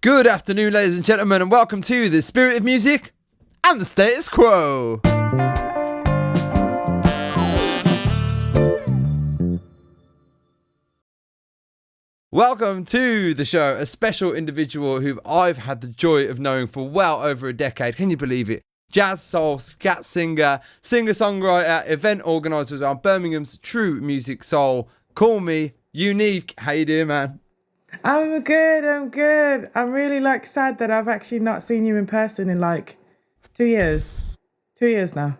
Good afternoon, ladies and gentlemen, and welcome to the Spirit of Music and the Status Quo. Welcome to the show, a special individual who I've had the joy of knowing for well over a decade. Can you believe it? Jazz Soul Scat Singer-Songwriter, event organiser on Birmingham's true music soul. Call me Unique. How you doing, man? I'm good. I'm really sad that I've actually not seen you in person in 2 years. 2 years now.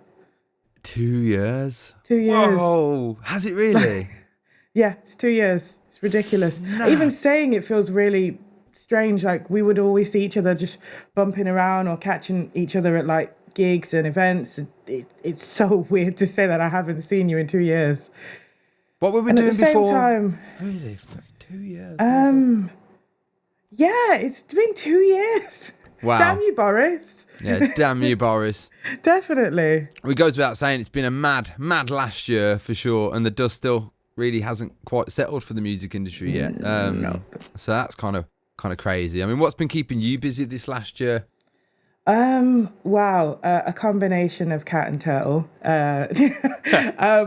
2 years? 2 years. Whoa, has it really? Yeah, it's 2 years. It's ridiculous. Snap. Even saying it feels really strange. We would always see each other just bumping around or catching each other at gigs and events. It's so weird to say that I haven't seen you in 2 years. What were we and doing at the before? Same time, really? 2 years? Yeah, it's been 2 years. Wow. Damn you, Boris. Yeah, damn you, Boris. Definitely. It goes without saying, it's been a mad last year for sure, and the dust still really hasn't quite settled for the music industry yet. No. So that's kind of crazy. I mean, what's been keeping you busy this last year? Wow, a combination of cat and turtle.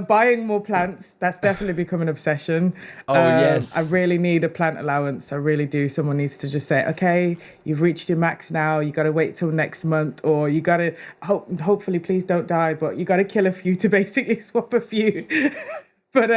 Buying more plants, that's definitely become an obsession. Yes. I really need a plant allowance. I really do. Someone needs to just say, okay, you've reached your max now. You got to wait till next month, or you got to hopefully please don't die, but you got to kill a few to basically swap a few. But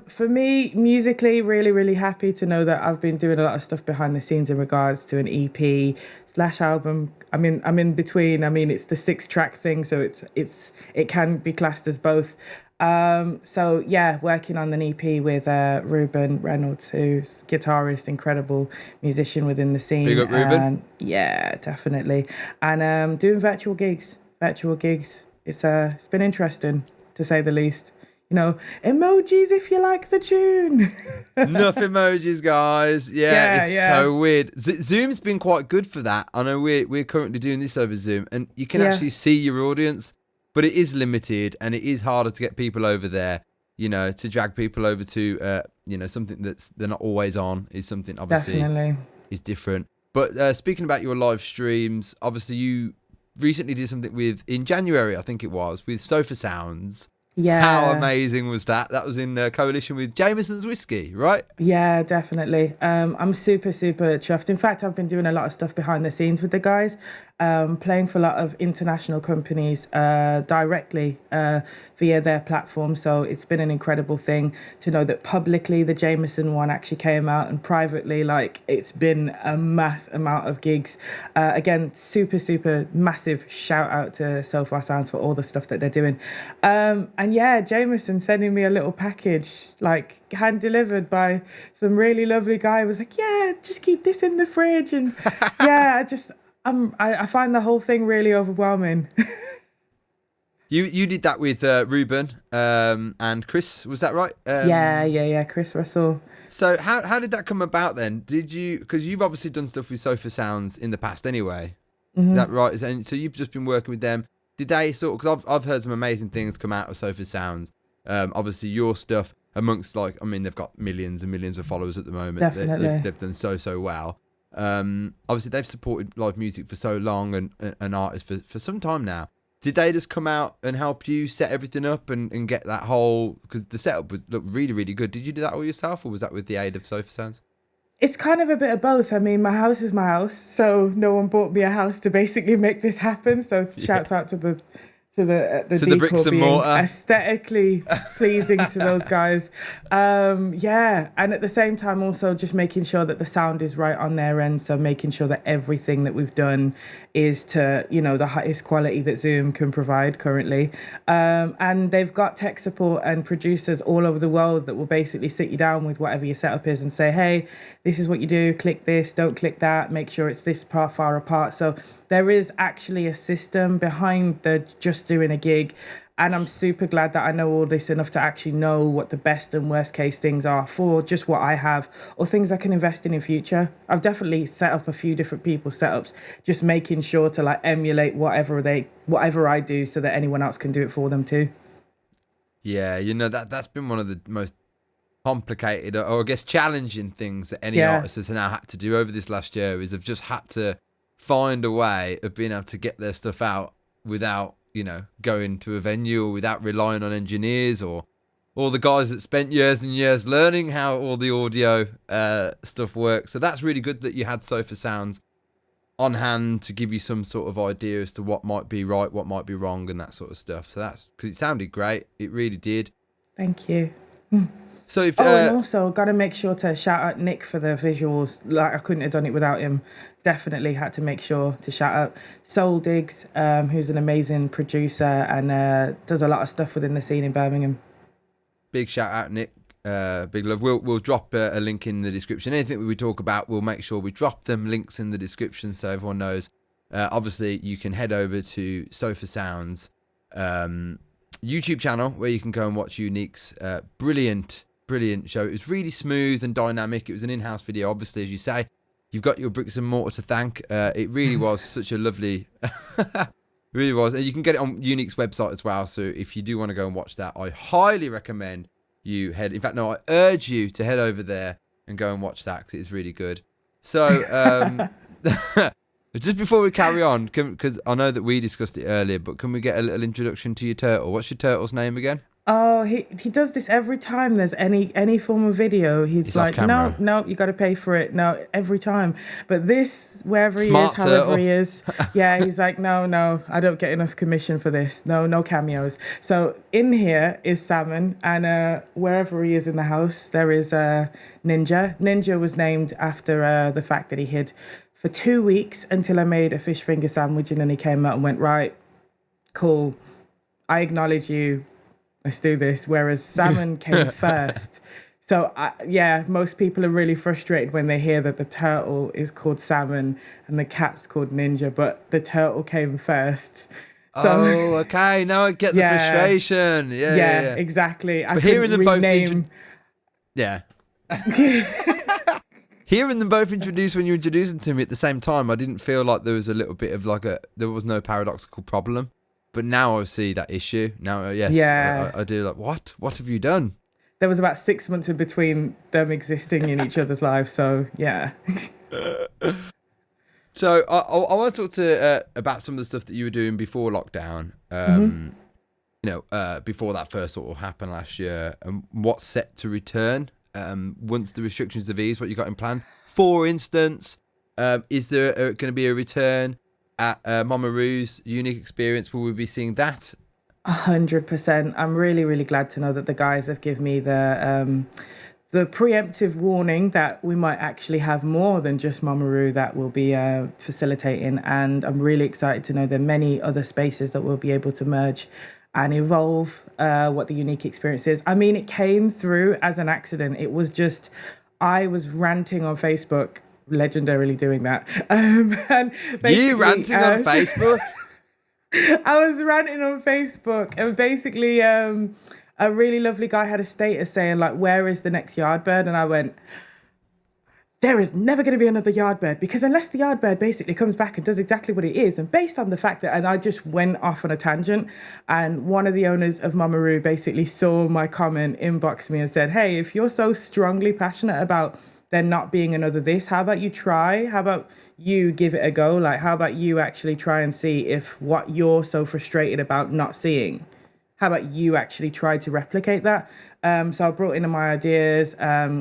for me, musically, really, really happy to know that I've been doing a lot of stuff behind the scenes in regards to an EP/album. I'm in between. I mean, it's the 6-track thing, so it can be classed as both. Working on an EP with Ruben Reynolds, who's guitarist, incredible musician within the scene. Big up, Ruben. Yeah, definitely. And doing virtual gigs. It's been interesting, to say the least. Emojis if you like the tune. Enough emojis, guys. It's so weird. Zoom's been quite good for that. I know we're currently doing this over Zoom, and you can actually see your audience, but it is limited, and it is harder to get people over there. To drag people over to something they're not always on is something obviously Definitely is different. But speaking about your live streams, obviously you recently did something in January, I think it was, with Sofa Sounds. Yeah. How amazing was that? That was in coalition with Jamesons whiskey, right? Yeah, definitely. I'm super, super chuffed. In fact, I've been doing a lot of stuff behind the scenes with the guys, playing for a lot of international companies directly via their platform. So it's been an incredible thing to know that publicly the Jameson one actually came out, and privately, it's been a mass amount of gigs. Again, super, super massive shout out to Sofar Sounds for all the stuff that they're doing. And yeah, Jameson sending me a little package, hand delivered by some really lovely guy. Was yeah, just keep this in the fridge. And yeah, I find the whole thing really overwhelming. You did that with Ruben and Chris, was that right? Yeah, Chris Russell. So how did that come about then? Did you, because you've obviously done stuff with Sofa Sounds in the past anyway, Is that right? And so you've just been working with them. Did they because I've heard some amazing things come out of Sofa Sounds. Obviously your stuff amongst they've got millions and millions of followers at the moment. Definitely. They've done so well. Obviously they've supported live music for so long and artists for some time now. Did they just come out and help you set everything up and get that whole, because the setup looked really, really good. Did you do that all yourself, or was that with the aid of Sofa Sounds? It's kind of a bit of both. I mean, my house is my house, so no one bought me a house to basically make this happen. So shouts out to the decor bricks and being mortar, aesthetically pleasing to those guys. And at the same time also just making sure that the sound is right on their end, so making sure that everything that we've done is to the highest quality that Zoom can provide currently. And they've got tech support and producers all over the world that will basically sit you down with whatever your setup is and say, hey, this is what you do, click this, don't click that, make sure it's this far apart. So there is actually a system behind the just doing a gig, and I'm super glad that I know all this enough to actually know what the best and worst case things are for just what I have, or things I can invest in future. I've definitely set up a few different people's setups, just making sure to emulate whatever I do, so that anyone else can do it for them too. Yeah, that's been one of the most complicated or I guess challenging things that any artist has now had to do over this last year is they've just had to find a way of being able to get their stuff out without, going to a venue or without relying on engineers or the guys that spent years and years learning how all the audio stuff works. So that's really good that you had Sofar Sounds on hand to give you some sort of idea as to what might be right, what might be wrong, and that sort of stuff. So that's because it sounded great. It really did. Thank you. So if and also got to make sure to shout out Nick for the visuals. Like I couldn't have done it without him. Definitely had to make sure to shout out Soul Digs, who's an amazing producer and does a lot of stuff within the scene in Birmingham. Big shout out, Nick. Big love. We'll drop a link in the description. Anything we talk about, we'll make sure we drop them links in the description so everyone knows. Obviously, you can head over to Sofar Sounds YouTube channel where you can go and watch Unique's brilliant show. It was really smooth and dynamic. It was an in-house video, obviously, as you say. You've got your bricks and mortar to thank. It really was such a lovely... really was. And you can get it on Unique's website as well. So if you do want to go and watch that, I highly recommend you head. In fact, no, I urge you to head over there and go and watch that because it's really good. So just before we carry on, because I know that we discussed it earlier, but can we get a little introduction to your turtle? What's your turtle's name again? Oh, he does this every time there's any form of video. He's like, no, you got to pay for it. No, every time. But this, wherever Smart he is, however turtle. he is, yeah, he's like, no, I don't get enough commission for this. No cameos. So in here is Salmon, and wherever he is in the house, there is Ninja. Ninja was named after the fact that he hid for 2 weeks until I made a fish finger sandwich, and then he came out and went, right, cool, I acknowledge you. Let's do this. Whereas Salmon came first. So, most people are really frustrated when they hear that the turtle is called Salmon and the cat's called Ninja, but the turtle came first. So, okay. Now I get the frustration. Yeah, exactly. But hearing them both hearing them both introduced when you introduced them to me at the same time, I didn't feel like there was a little bit of there was no paradoxical problem. But now I see that issue. Now, I do. Like, what have you done? There was about 6 months in between them existing in each other's lives. So, yeah. So, I want to talk about some of the stuff that you were doing before lockdown. Before that first sort of happened last year, and what's set to return once the restrictions have eased. What you got in plan? For instance, is there going to be a return at Mama Rue's Unique Experience? Will we be seeing that? 100%. I'm really, really glad to know that the guys have given me the preemptive warning that we might actually have more than just Mama Rue that will be facilitating. And I'm really excited to know there are many other spaces that will be able to merge and evolve what the Unique Experience is. I mean, it came through as an accident. It was just, I was ranting on Facebook, legendarily doing that. And you ranting on Facebook? I was ranting on Facebook, and basically a really lovely guy had a status saying, like, where is the next Yardbird? And I went, there is never going to be another Yardbird, because unless the Yardbird basically comes back and does exactly what it is, and based on the fact that, and I just went off on a tangent, and one of the owners of Mama Rue basically saw my comment, inboxed me and said, hey, if you're so strongly passionate about there not being another this, how about you try? How about you give it a go? Like, how about you actually try and see if what you're so frustrated about not seeing, how about you actually try to replicate that? So I brought in my ideas.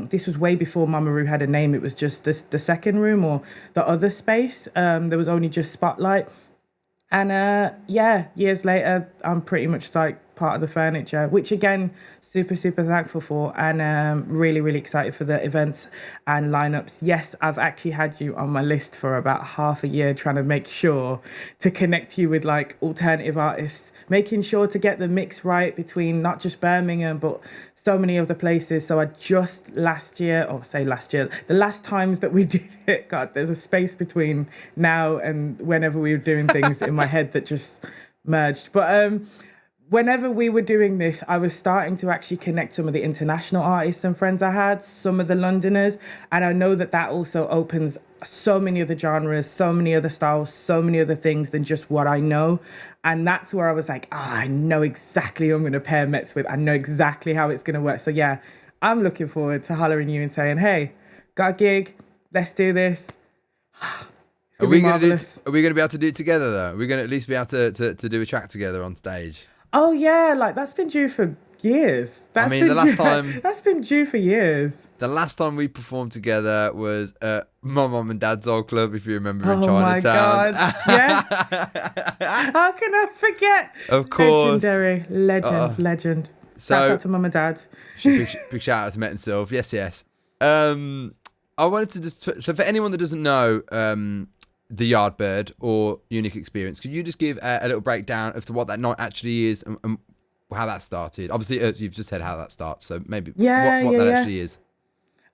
This was way before Mama Rue had a name. It was just the second room or the other space. There was only just Spotlight. And years later, I'm pretty much like part of the furniture, which again, super, super thankful for, and really, really excited for the events and lineups. Yes, I've actually had you on my list for about half a year, trying to make sure to connect you with like alternative artists, making sure to get the mix right between not just Birmingham, but so many other places. So I just the last times that we did it, God, there's a space between now and whenever we were doing things in my head that just merged. But whenever we were doing this, I was starting to actually connect some of the international artists and friends I had, some of the Londoners. And I know that also opens so many other genres, so many other styles, so many other things than just what I know. And that's where I was like, I know exactly who I'm going to pair Mets with. I know exactly how it's going to work. So yeah, I'm looking forward to hollering you and saying, hey, got a gig, let's do this. Are we going to be able to do it together though? Are we going to at least be able to do a track together on stage? Oh yeah, like that's been due for years. That's been due for years. The last time we performed together was at my mum and dad's old club, if you remember, in Chinatown. Oh my God, yeah. How can I forget? Of course. Legendary, legend. So, shout out to mum and dad. Big shout out to Met and Sylv. Yes. I wanted to so for anyone that doesn't know the Yardbird or Unique Experience, could you just give a little breakdown of what that night actually is and how that started? Obviously, you've just said how that starts, so maybe what that actually is.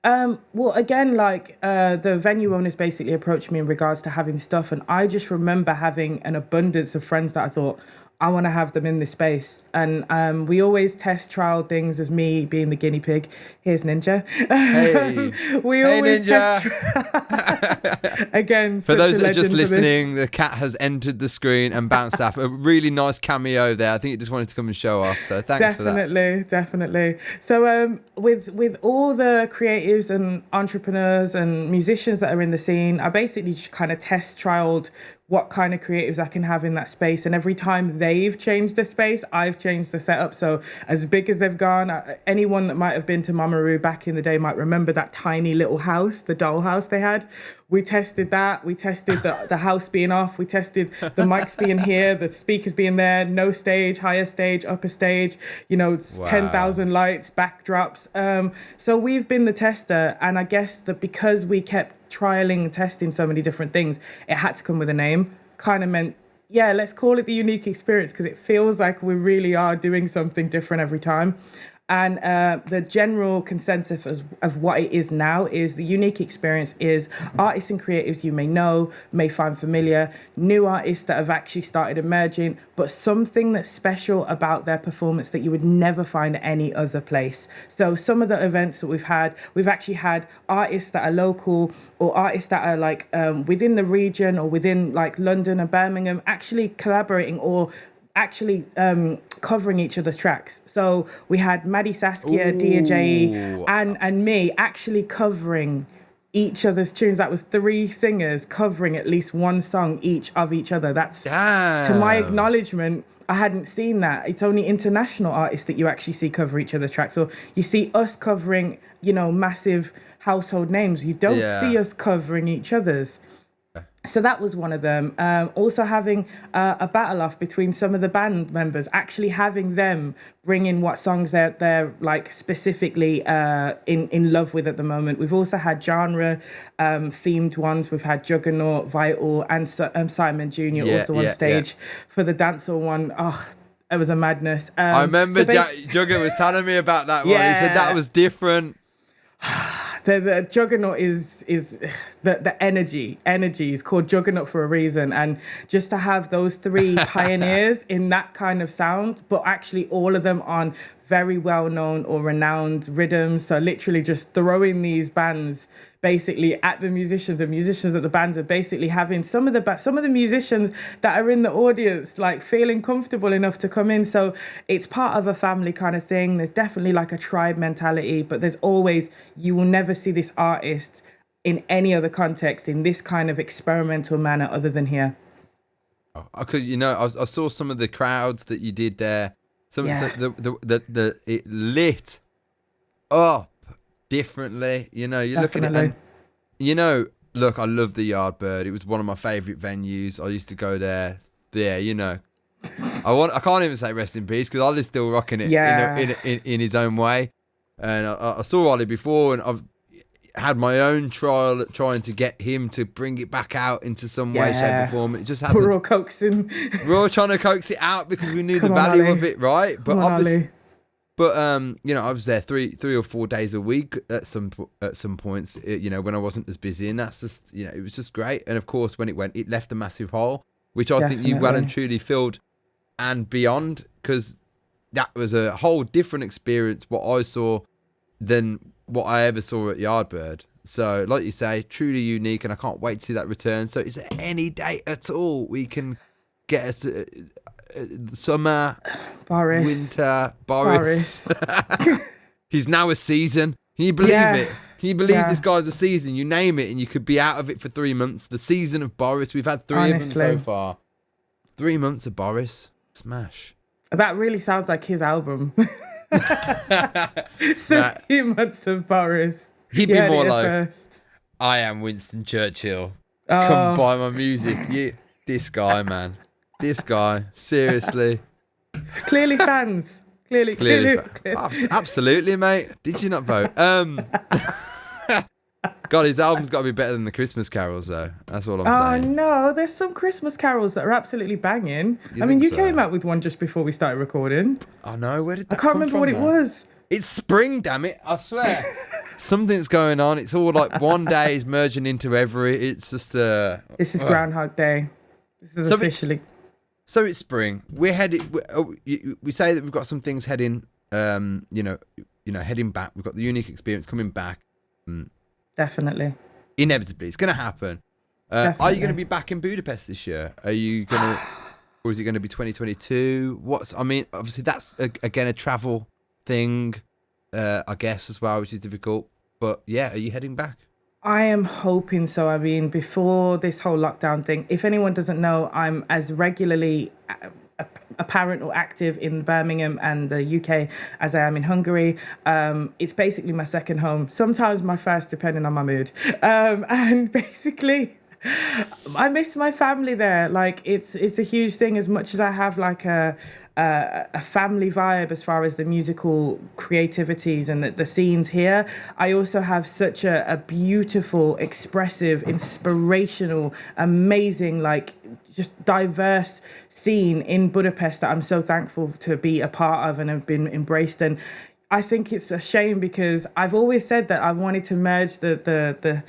Well, again, like the venue owners basically approached me in regards to having stuff, and I just remember having an abundance of friends that I thought, I want to have them in this space. And we always test trial things as me being the guinea pig. Here's Ninja. Hey. We always Ninja. test Again, for those that are just listening, the cat has entered the screen and bounced off. A really nice cameo there. I think it just wanted to come and show off. So thanks for that. Definitely. So with all the creatives and entrepreneurs and musicians that are in the scene, I basically just kind of test trialed what kind of creatives I can have in that space. And every time they've changed the space, I've changed the setup. So as big as they've gone, anyone that might have been to Mamaroo back in the day might remember that tiny little house, the doll house they had. We tested that. We tested the house being off. We tested the mics being here, the speakers being there, no stage, higher stage, upper stage, 10,000 lights, backdrops. So we've been the tester. And I guess that because we kept trialing and testing so many different things, it had to come with a name. Kind of meant, let's call it the Unique Experience, because it feels like we really are doing something different every time. And the general consensus of what it is now is the Unique Experience is artists and creatives you may know, may find familiar, new artists that have actually started emerging, but something that's special about their performance that you would never find at any other place. So some of the events that we've actually had artists that are local or artists that are like within the region or within like London and Birmingham actually collaborating or actually covering each other's tracks. So we had Maddie Saskia, DJ, and me actually covering each other's tunes. That was 3 singers covering at least one song each of each other. That's, to my acknowledgement, I hadn't seen that. It's only international artists that you actually see cover each other's tracks. Or you see us covering, massive household names. You don't see us covering each other's. So that was one of them. Also having a battle off between some of the band members, actually having them bring in what songs they're like specifically in love with at the moment. We've also had genre themed ones. We've had Juggernaut, Vital, and Simon Jr. also on stage for the dancehall one. Oh, it was a madness. I remember Jugger was telling me about that one. He said that was different. The Juggernaut is the energy is called Juggernaut for a reason, and just to have those 3 pioneers in that kind of sound, but actually all of them on very well-known or renowned rhythms. So literally just throwing these bands basically at the musicians, and musicians at the bands are basically having some of the musicians that are in the audience like feeling comfortable enough to come in. So it's part of a family kind of thing. There's definitely like a tribe mentality, but there's always, you will never see this artist in any other context in this kind of experimental manner other than here. I saw some of the crowds that you did there. It lit up differently. You're looking at, and look, I love the Yardbird. It was one of my favourite venues. I used to go there. I can't even say rest in peace because Ollie's still rocking it in his own way. And I saw Ollie before, and I've had my own trial at trying to get him to bring it back out into some way, shape, or form. It just hasn't. We're all coaxing. We're all trying to coax it out because we knew the value of it, right? But obviously, I was there three or 4 days a week at some points. When I wasn't as busy, and that's just it was just great. And of course, when it went, it left a massive hole, which I think you well and truly filled and beyond, because that was a whole different experience what I saw than what I ever saw at Yardbird. So like you say, truly unique, and I can't wait to see that return. So is there any date at all we can get us summer, Boris, winter, Boris? He's now a season. Can you believe it? Can you believe this guy's a season? You name it and you could be out of it for 3 months. The season of Boris. We've had 3 of them so far. 3 months of Boris. Smash. That really sounds like his album. 3 months of Boris. He'd be more like, first. I am Winston Churchill. Come buy my music. This guy, man. This guy. Seriously. Clearly fans. Clearly. Absolutely, mate. Did you not vote? God, his album's got to be better than the Christmas carols, though. That's all I'm saying. Oh, no. There's some Christmas carols that are absolutely banging. You came out with one just before we started recording. I know. Where did that I can't remember what it was. It's spring, damn it. I swear. Something's going on. It's all like one day is merging into every. It's just This is Groundhog Day. This is officially. So it's spring. We're headed. We say that we've got some things heading. Heading back. We've got the unique experience coming back. Definitely. Inevitably, it's going to happen. Are you going to be back in Budapest this year? Are you going to, or is it going to be 2022? Obviously that's again a travel thing, I guess as well, which is difficult. But yeah, are you heading back? I am hoping so. I mean, before this whole lockdown thing, if anyone doesn't know, I'm as regularly apparent or active in Birmingham and the UK as I am in Hungary. It's basically my second home, sometimes my first, depending on my mood. And basically, I miss my family there. Like, it's a huge thing. As much as I have like a family vibe as far as the musical creativities and the scenes here, I also have such a beautiful, expressive, inspirational, amazing, like just diverse scene in Budapest that I'm so thankful to be a part of and have been embraced. And I think it's a shame because I've always said that I wanted to merge the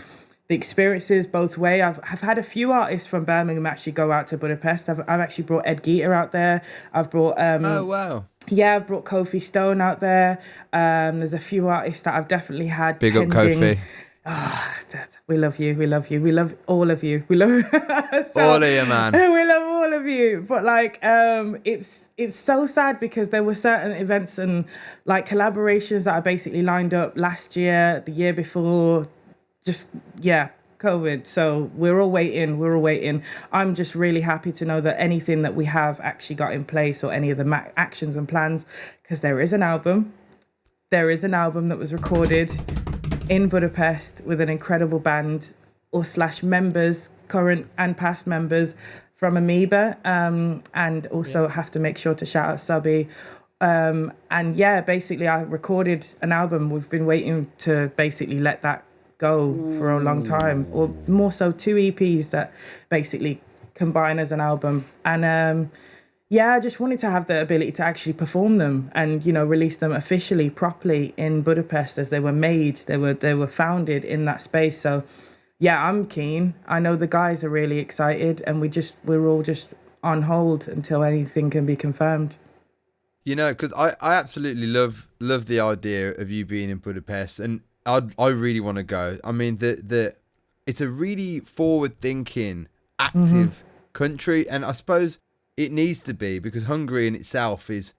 experiences both way. I've had a few artists from Birmingham actually go out to Budapest. I've actually brought Ed Geeter out there. I've brought oh wow. Yeah, I've brought Kofi Stone out there. There's a few artists that I've definitely had big pending. up Kofi. We love you. We love you. We love all of you. We love all of you, man. We love all of you. But like, it's so sad because there were certain events and like collaborations that I basically lined up last year, the year before. Just, COVID. So we're all waiting. I'm just really happy to know that anything that we have actually got in place or any of the actions and plans, because there is an album. There is an album that was recorded in Budapest with an incredible band / members, current and past members from Amoeba. And also have to make sure to shout out Subby. And yeah, basically I recorded an album. We've been waiting to basically let that go for a long time, or more so 2 EPs that basically combine as an album. And I just wanted to have the ability to actually perform them and, release them officially, properly in Budapest as they were made. They were founded in that space. So yeah, I'm keen. I know the guys are really excited, and we're all just on hold until anything can be confirmed. Because I absolutely love the idea of you being in Budapest, and I really want to go. I mean, it's a really forward-thinking, active country, and I suppose it needs to be, because Hungary in itself it's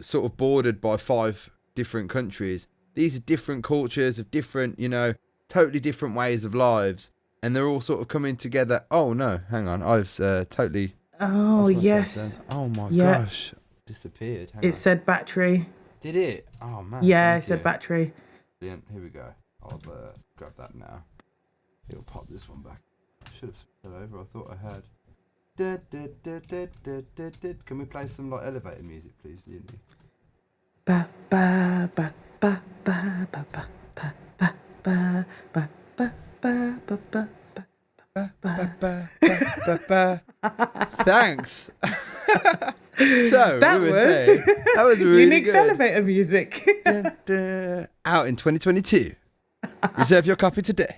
sort of bordered by 5 different countries. These are different cultures of different, totally different ways of lives, and they're all sort of coming together. Oh no, hang on, I've totally. Oh yes. Oh my gosh, disappeared. It said battery. Did it? Oh man. Yeah, it said battery. Brilliant. Here we go. I'll grab that now. It'll pop this one back. I should have spelled over. I thought I had. Can we play some like elevator music, please, Lindy? Ba ba ba ba ba ba ba ba ba ba ba ba ba ba. Thanks. So that was really Unique's good. Elevator music. Out in 2022. Reserve your copy today.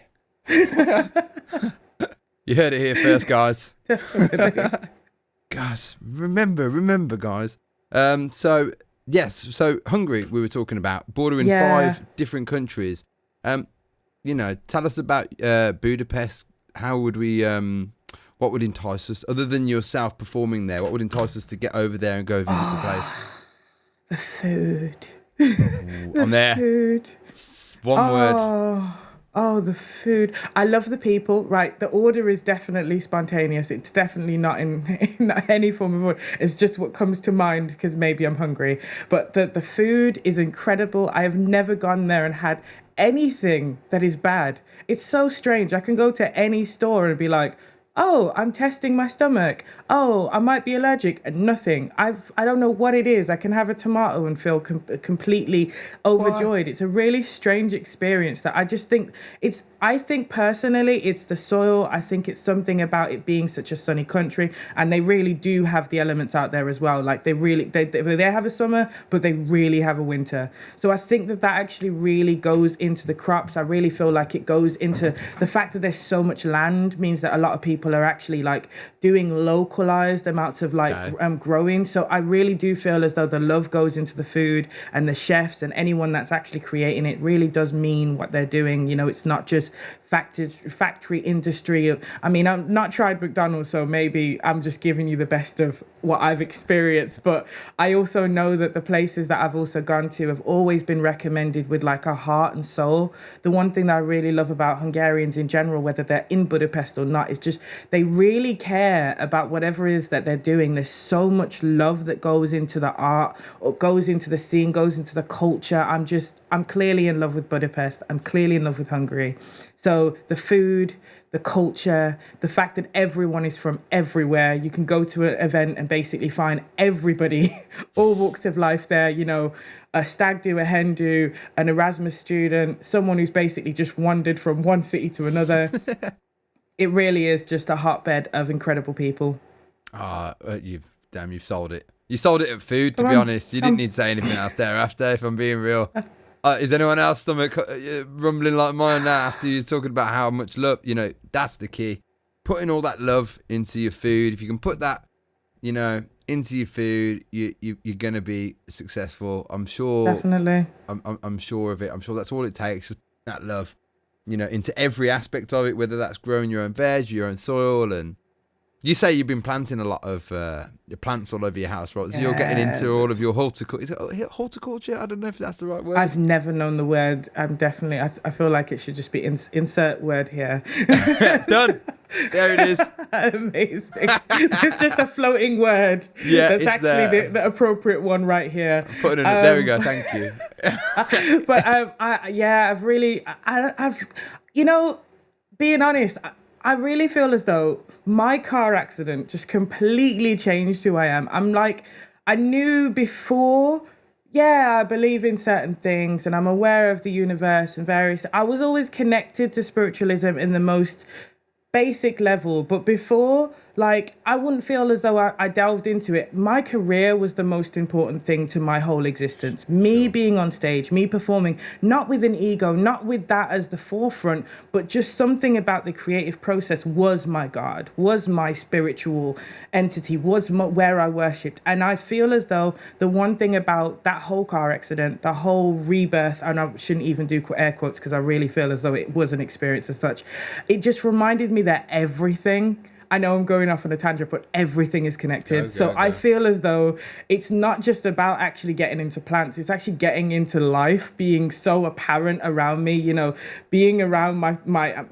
You heard it here first, guys. Definitely. Guys, remember, guys. So Hungary, we were talking about, bordering 5 different countries. Tell us about Budapest. How would we? What would entice us, other than yourself performing there? What would entice us to get over there and go visit the place? The food. I'm there. Food. One word. Oh, the food. I love the people. Right. The order is definitely spontaneous. It's definitely not in any form of order. It's just what comes to mind because maybe I'm hungry. But the food is incredible. I have never gone there and had anything that is bad. It's so strange. I can go to any store and be like, oh, I'm testing my stomach. Oh, I might be allergic. And nothing. I don't know what it is. I can have a tomato and feel completely overjoyed. What? It's a really strange experience that I just think I think personally it's the soil. I think it's something about it being such a sunny country, and they really do have the elements out there as well. Like they have a summer, but they really have a winter. So I think that actually really goes into the crops. I really feel like it goes into the fact that there's so much land means that a lot of people are actually like doing localized amounts of growing. So I really do feel as though the love goes into the food, and the chefs and anyone that's actually creating it really does mean what they're doing. You know, it's not just factory industry. I mean, I've not tried McDonald's, so maybe I'm just giving you the best of what I've experienced. But I also know that the places that I've also gone to have always been recommended with like a heart and soul. The one thing that I really love about Hungarians in general, whether they're in Budapest or not, is just they really care about whatever it is that they're doing. There's so much love that goes into the art, or goes into the scene, goes into the culture. I'm clearly in love with Budapest. I'm clearly in love with Hungary. So the food, the culture, the fact that everyone is from everywhere. You can go to an event and basically find everybody, all walks of life there, you know, a stag do, a hen do, an Erasmus student, someone who's basically just wandered from one city to another. It really is just a hotbed of incredible people. You've sold it. You sold it at food, to be honest. You didn't need to say anything else thereafter, if I'm being real. Is anyone else stomach rumbling like mine now after you're talking about how much love? You know, that's the key. Putting all that love into your food. If you can put that, you know, into your food, you're going to be successful. I'm sure. Definitely. I'm sure of it. I'm sure that's all it takes, that love, you know, into every aspect of it, whether that's growing your own veg, your own soil. And you say you've been planting a lot of plants all over your house, right? So you're getting into all of your horticulture. Is it horticulture? I don't know if that's the right word. I've never known the word. I'm definitely, I feel like it should just be insert word here. Done. There it is. Amazing. It's just a floating word. Yeah, that's actually the appropriate one right here. There we go. Thank you. But I've really, you know, being honest, I really feel as though my car accident just completely changed who I am. I'm like, I knew before, I believe in certain things and I'm aware of the universe and various. I was always connected to spiritualism in the most basic level, but before, like, I wouldn't feel as though I delved into it. My career was the most important thing to my whole existence. Me being on stage, me performing, not with an ego, not with that as the forefront, but just something about the creative process was my God, was my spiritual entity, was where I worshipped. And I feel as though the one thing about that whole car accident, the whole rebirth, and I shouldn't even do air quotes because I really feel as though it was an experience as such, it just reminded me that everything, I know I'm going off on a tangent, but everything is connected. Okay. I feel as though it's not just about actually getting into plants. It's actually getting into life, being so apparent around me, you know, being around my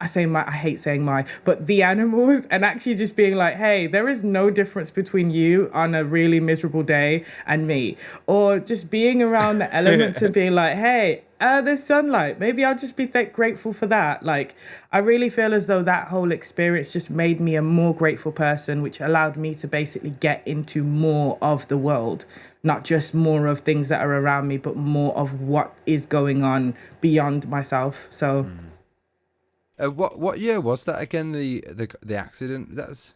I hate saying but the animals, and actually just being like, hey, there is no difference between you on a really miserable day and me. Or just being around the elements and being like, hey, there's sunlight. Maybe I'll just be grateful for that. Like, I really feel as though that whole experience just made me a more grateful person, which allowed me to basically get into more of the world. Not just more of things that are around me, but more of what is going on beyond myself. So... What year was that again? The accident? That's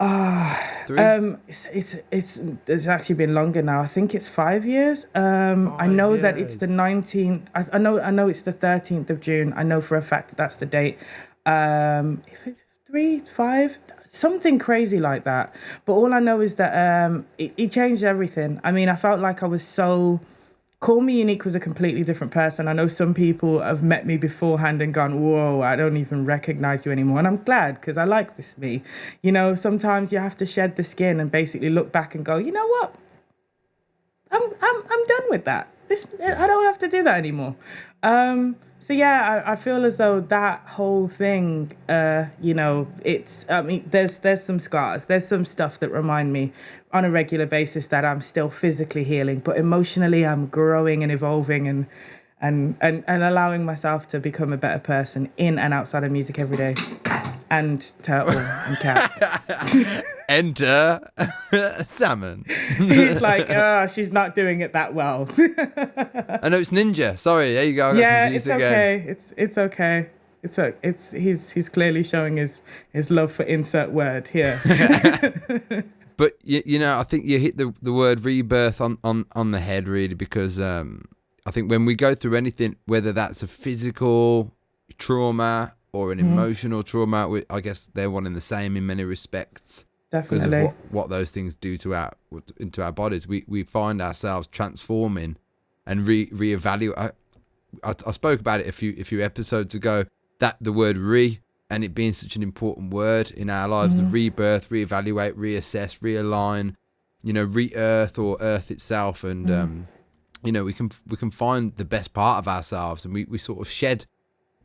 it's actually been longer now. I think it's 5 years. I know that it's the 19th. I know it's the 13th of June. I know for a fact that's the date. If it's 3, 5, something crazy like that. But all I know is that it changed everything. I mean, I felt like I was so. Call Me Unique was a completely different person. I know some people have met me beforehand and gone, whoa, I don't even recognize you anymore. And I'm glad, because I like this me. You know, sometimes you have to shed the skin and basically look back and go, you know what? I'm done with that. I don't have to do that anymore. So yeah, I feel as though that whole thing, there's some scars, there's some stuff that remind me on a regular basis that I'm still physically healing, but emotionally I'm growing and evolving and allowing myself to become a better person in and outside of music every day. And Turtle and Cat. Enter Salmon. He's like, she's not doing it that well. I know it's Ninja. Sorry, there you go. It's okay. It's okay. He's clearly showing his love for insert word here. But I think you hit the word rebirth on the head really, because I think when we go through anything, whether that's a physical trauma or an emotional trauma, I guess they're one and the same in many respects. Definitely. Because of what those things do into our bodies, we find ourselves transforming and reevaluate. I spoke about it a few episodes ago, that the word and it being such an important word in our lives, the rebirth, reevaluate, reassess, realign, re-earth or earth itself, and we can find the best part of ourselves, and we sort of shed.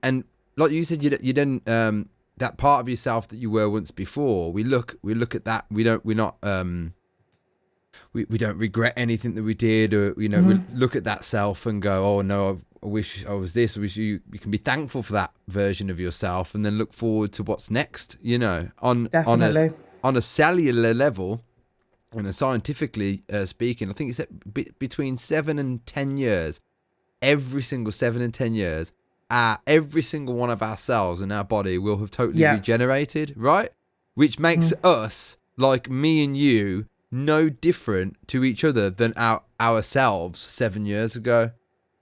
And like you said, you didn't that part of yourself that you were once before. We look at that. We don't regret anything that we did, or we look at that self and go, oh no, I wish I was this. I wish you can be thankful for that version of yourself, and then look forward to what's next. On a cellular level, and scientifically speaking, I think it's between 7 and 10 years. Every single 7 and 10 years. Every single one of our cells in our body will have totally regenerated, right? Which makes us, like me and you, no different to each other than ourselves 7 years ago,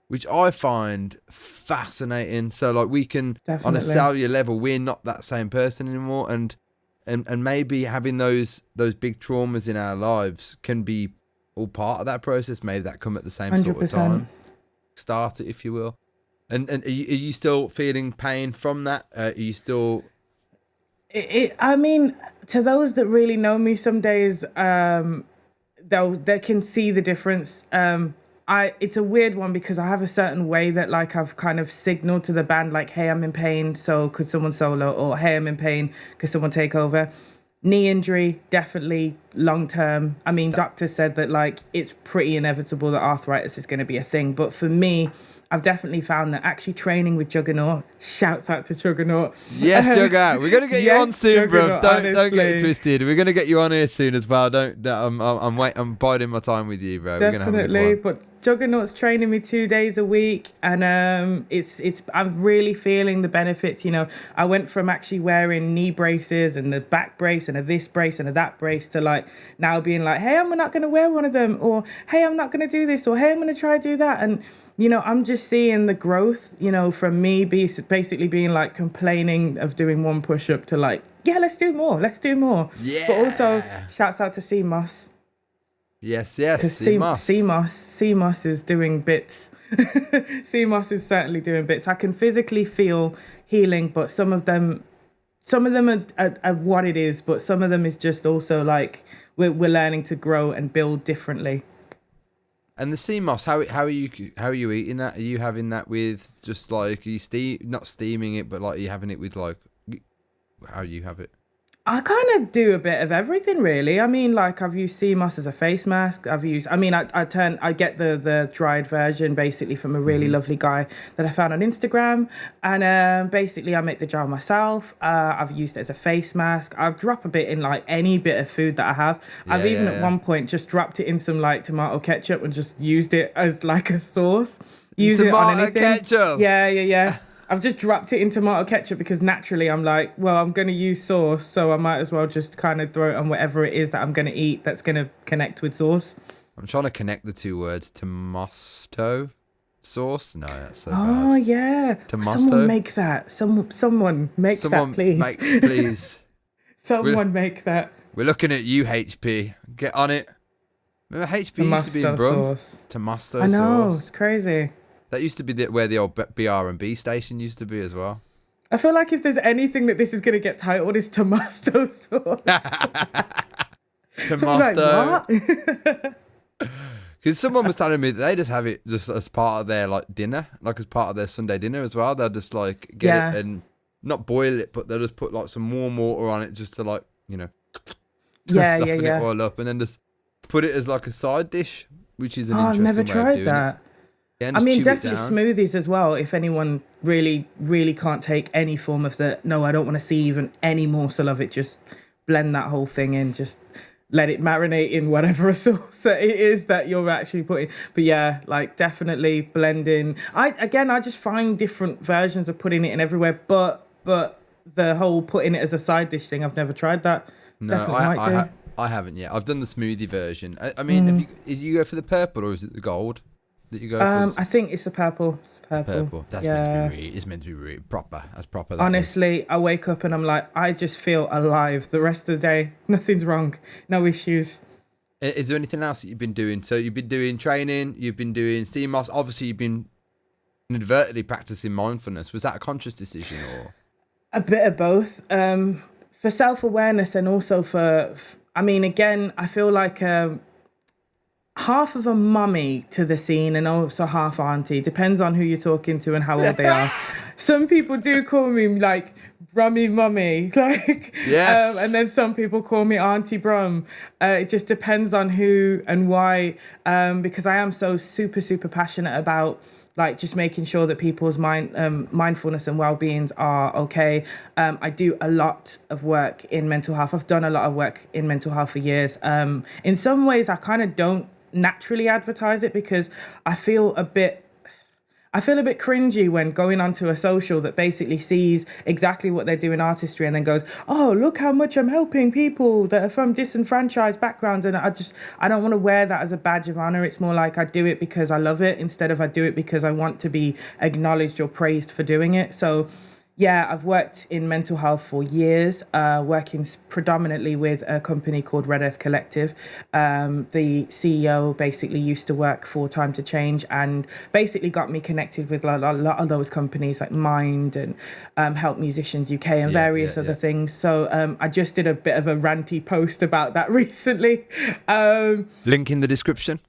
which I find fascinating. So like we can, on a cellular level, we're not that same person anymore, and maybe having those big traumas in our lives can be all part of that process. Maybe that come at the same 100%. Sort of time. Start it, if you will. And are you still feeling pain from that? Are you still? I mean, to those that really know me, some days they can see the difference. It's a weird one because I have a certain way that like I've kind of signaled to the band like, hey, I'm in pain, so could someone solo? Or hey, I'm in pain, could someone take over? Knee injury, definitely long term. I mean, doctors said that like it's pretty inevitable that arthritis is going to be a thing, but for me, I've definitely found that actually training with Juggernaut, shouts out to Juggernaut. Yes, Juggernaut. We're going to get you on soon, bro. Don't get it twisted. We're going to get you on here soon as well. I'm biding my time with you, bro. Definitely. But Juggernaut's training me 2 days a week, and I'm really feeling the benefits. I went from actually wearing knee braces and the back brace and a this brace and a that brace to like now being like, hey, I'm not going to wear one of them, or hey, I'm not going to do this, or hey, I'm going to try to do that. And I'm just seeing the growth, from me basically being like complaining of doing one push-up to like, yeah, let's do more. Yeah. But also, shouts out to CMOS. Yes. Because CMOS is doing bits. CMOS is certainly doing bits. I can physically feel healing, but some of them are what it is, but some of them is just also like we're learning to grow and build differently. And the sea moss, how are you eating that? Are you having that with just like, are you not steaming it, but like, are you having it with like, how do you have it? I kind of do a bit of everything, really. I mean, like I've used sea moss as a face mask. I get the dried version basically from a really lovely guy that I found on Instagram. And basically I make the jar myself. I've used it as a face mask. I drop a bit in like any bit of food that I have. I've even at one point just dropped it in some like tomato ketchup and just used it as like a sauce. Use it on anything. Ketchup? Yeah. I've just dropped it in tomato ketchup because naturally I'm like, well, I'm going to use sauce, so I might as well just kind of throw it on whatever it is that I'm going to eat that's going to connect with sauce. I'm trying to connect the two words. Tomato sauce? No, that's so bad. Oh, yeah. Tomato? Someone make that. Someone make that, please. Please. Make that. We're looking at you, HP. Get on it. Remember HP used to be in Brum? Tomato sauce. I know, it's crazy. That used to be where the old BR&B station used to be as well. I feel like if there's anything that this is going to get titled, it's tomato sauce. Tomato. Like, what? Because someone was telling me that they just have it just as part of their like dinner, like as part of their Sunday dinner as well. They'll just like get it and not boil it, but they'll just put like some warm water on it just to like, you know, soften it all up, and then just put it as like a side dish, which is an interesting I've never tried that. Yeah, I mean, definitely smoothies as well. If anyone really, really can't take any form of I don't want to see even any morsel of it, just blend that whole thing in, just let it marinate in whatever sauce it is that you're actually putting. But yeah, like definitely blending. I just find different versions of putting it in everywhere, but the whole putting it as a side dish thing, I've never tried that. No, I haven't yet. I've done the smoothie version. I mean, you go for the purple or is it the gold that you go for? I think it's the purple. It's purple. That's meant to be really proper. That's proper. Honestly, I wake up and I'm like, I just feel alive the rest of the day. Nothing's wrong. No issues. Is there anything else that you've been doing? So you've been doing training. You've been doing CMOS. Obviously, you've been inadvertently practicing mindfulness. Was that a conscious decision or? A bit of both. For self-awareness and also I mean, again, I feel like half of a mummy to the scene and also half auntie. Depends on who you're talking to and how old they are. Some people do call me like Brummy Mummy, like, yes. And then some people call me Auntie Brum. It just depends on who and why, because I am so super, super passionate about like just making sure that people's mindfulness and well-beings are okay. I do a lot of work in mental health. I've done a lot of work in mental health for years. In some ways, I kind of don't naturally advertise it because I feel a bit cringy when going onto a social that basically sees exactly what they do in artistry and then goes, oh, look how much I'm helping people that are from disenfranchised backgrounds. And I don't want to wear that as a badge of honor. It's more like I do it because I love it instead of I do it because I want to be acknowledged or praised for doing it. So yeah, I've worked in mental health for years, working predominantly with a company called Red Earth Collective. The CEO basically used to work for Time to Change and basically got me connected with a lot of those companies like Mind and Help Musicians UK and various other things. So I just did a bit of a ranty post about that recently. Link in the description.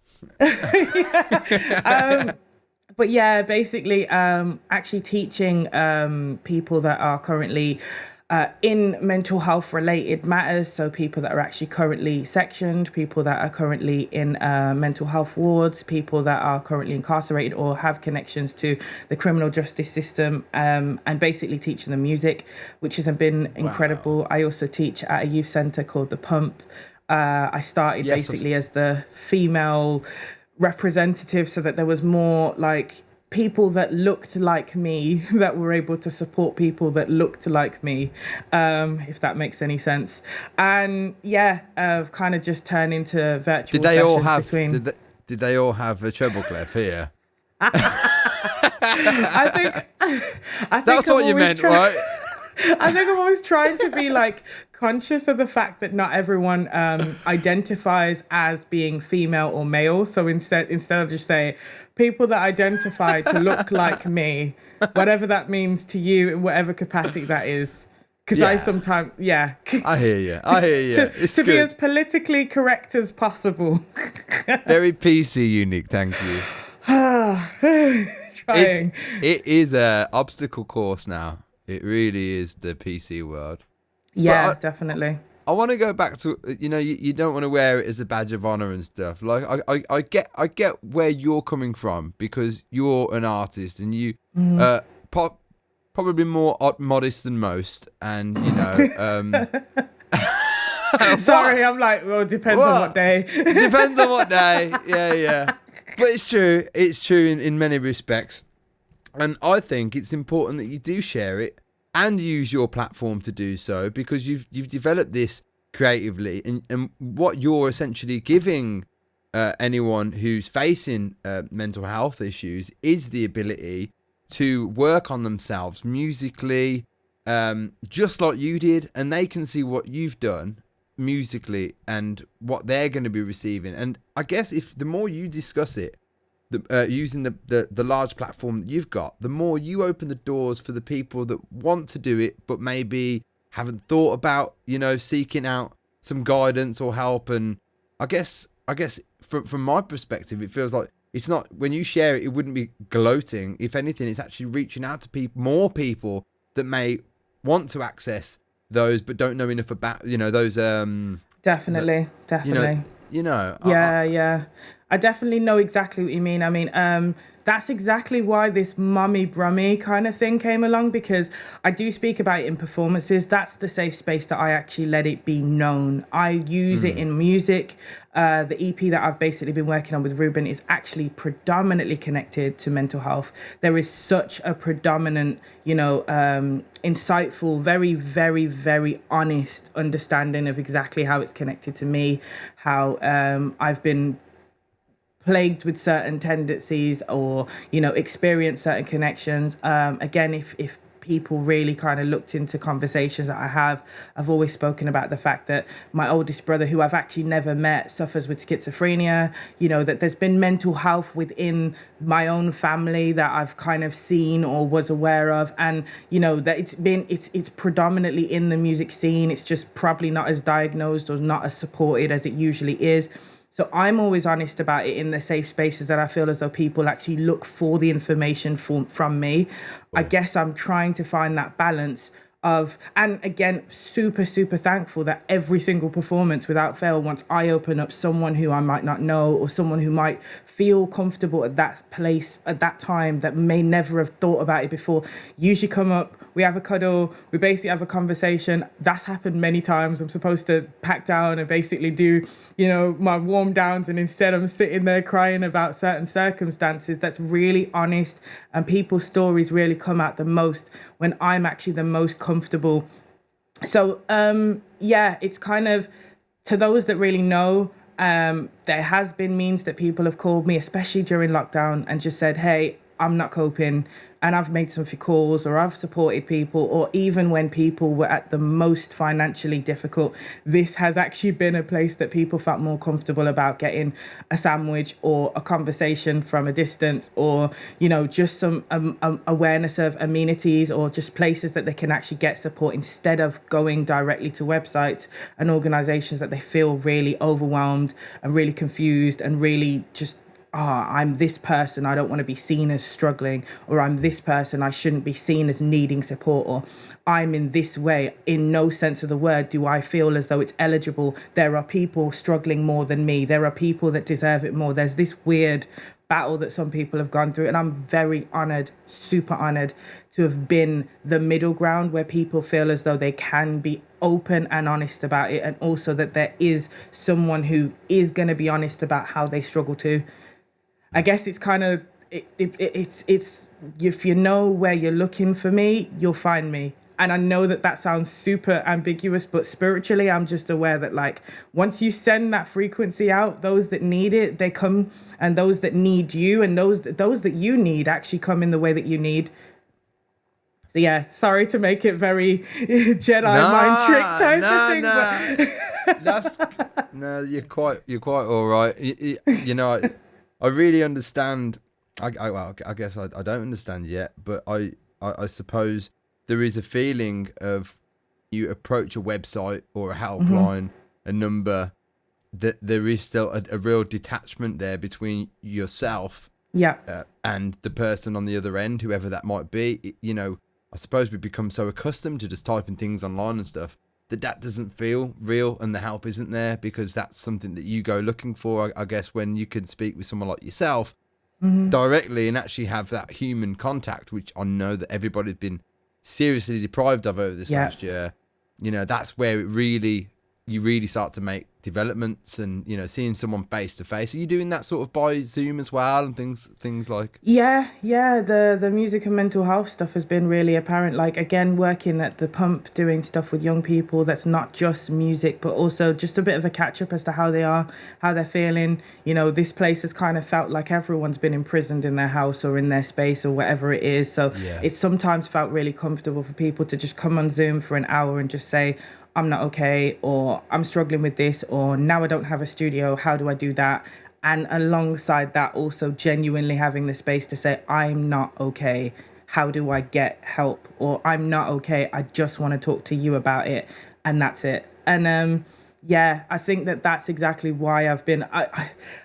But yeah, basically actually teaching people that are currently in mental health related matters. So people that are actually currently sectioned, people that are currently in mental health wards, people that are currently incarcerated or have connections to the criminal justice system, and basically teaching them music, which has been incredible. Wow. I also teach at a youth centre called The Pump. I started basically as the female representative so that there was more like people that looked like me that were able to support people that looked like me, if that makes any sense. And I've kind of just turned into virtual sessions Did they all have a treble clef here? I think that's what you meant, right? I think I'm always trying to be like conscious of the fact that not everyone identifies as being female or male. So instead I'll just say people that identify to look like me, whatever that means to you in whatever capacity that is. Because I sometimes, I hear you. to be as politically correct as possible. Very PC unique, thank you. Trying. It is a obstacle course now. It really is the PC world. Yeah, definitely. I want to go back to, you don't want to wear it as a badge of honor and stuff. Like I get where you're coming from because you're an artist and you probably more modest than most, and Sorry, I'm like, well, depends on what day. Depends on what day. Yeah. But it's true. It's true in many respects. And I think it's important that you do share it and use your platform to do so, because you've developed this creatively, and what you're essentially giving anyone who's facing mental health issues is the ability to work on themselves musically, just like you did, and they can see what you've done musically and what they're going to be receiving. And I guess if the more you discuss it, using the large platform that you've got, the more you open the doors for the people that want to do it but maybe haven't thought about seeking out some guidance or help. And I guess from my perspective, it feels like it's not, when you share it, it wouldn't be gloating. If anything, it's actually reaching out to more people that may want to access those but don't know enough about, those definitely. I definitely know exactly what you mean. I mean, that's exactly why this mummy brummy kind of thing came along, because I do speak about it in performances. That's the safe space that I actually let it be known. I use it in music. The EP that I've basically been working on with Ruben is actually predominantly connected to mental health. There is such a predominant, insightful, very, very, very honest understanding of exactly how it's connected to me, how I've been plagued with certain tendencies or, experience certain connections. Again, if people really kind of looked into conversations that I've always spoken about the fact that my oldest brother, who I've actually never met, suffers with schizophrenia, that there's been mental health within my own family that I've kind of seen or was aware of. And, that it's predominantly in the music scene. It's just probably not as diagnosed or not as supported as it usually is. So I'm always honest about it in the safe spaces that I feel as though people actually look for the information from me. I guess I'm trying to find that balance of, and again, super, super thankful that every single performance without fail, once I open up someone who I might not know or someone who might feel comfortable at that place at that time that may never have thought about it before, usually come up, we have a cuddle, we basically have a conversation. That's happened many times. I'm supposed to pack down and basically do, my warm downs, and instead I'm sitting there crying about certain circumstances. That's really honest, and people's stories really come out the most when I'm actually the most comfortable. So it's kind of, to those that really know, there has been means that people have called me, especially during lockdown, and just said, hey, I'm not coping, and I've made some calls, or I've supported people, or even when people were at the most financially difficult, this has actually been a place that people felt more comfortable about getting a sandwich or a conversation from a distance, or, just some awareness of amenities, or just places that they can actually get support instead of going directly to websites and organizations that they feel really overwhelmed and really confused and really just, I'm this person, I don't want to be seen as struggling, or I'm this person, I shouldn't be seen as needing support, or I'm in this way. In no sense of the word do I feel as though it's eligible. There are people struggling more than me. There are people that deserve it more. There's this weird battle that some people have gone through, and I'm very honoured, super honoured to have been the middle ground where people feel as though they can be open and honest about it, and also that there is someone who is going to be honest about how they struggle too. I guess it's kind of, it's if you know where you're looking for me, you'll find me. And I know that sounds super ambiguous, but spiritually, I'm just aware that, like, once you send that frequency out, those that need it, they come, and those that need you, and those that you need actually come in the way that you need. So yeah, sorry to make it very Jedi mind trick type of thing. But That's no, you're quite all right. I really understand. I guess I don't understand yet, but I suppose there is a feeling of, you approach a website or a helpline, a number, that there is still a real detachment there between yourself and the person on the other end, whoever that might be. I suppose we become so accustomed to just typing things online and stuff that doesn't feel real, and the help isn't there, because that's something that you go looking for, I guess, when you can speak with someone like yourself directly and actually have that human contact, which I know that everybody's been seriously deprived of over this last year. That's where you really start to make developments, and seeing someone face to face. Are you doing that sort of by Zoom as well, and things like? The music and mental health stuff has been really apparent. Like, again, working at the Pump, doing stuff with young people, that's not just music, but also just a bit of a catch up as to how they're feeling. This place has kind of felt like everyone's been imprisoned in their house or in their space or whatever it is. So it's sometimes felt really comfortable for people to just come on Zoom for an hour and just say, I'm not okay, or I'm struggling with this, or now I don't have a studio, how do I do that? And alongside that, also genuinely having the space to say, I'm not okay, how do I get help? Or I'm not okay, I just want to talk to you about it, and that's it. And Yeah, I think that that's exactly why I've been.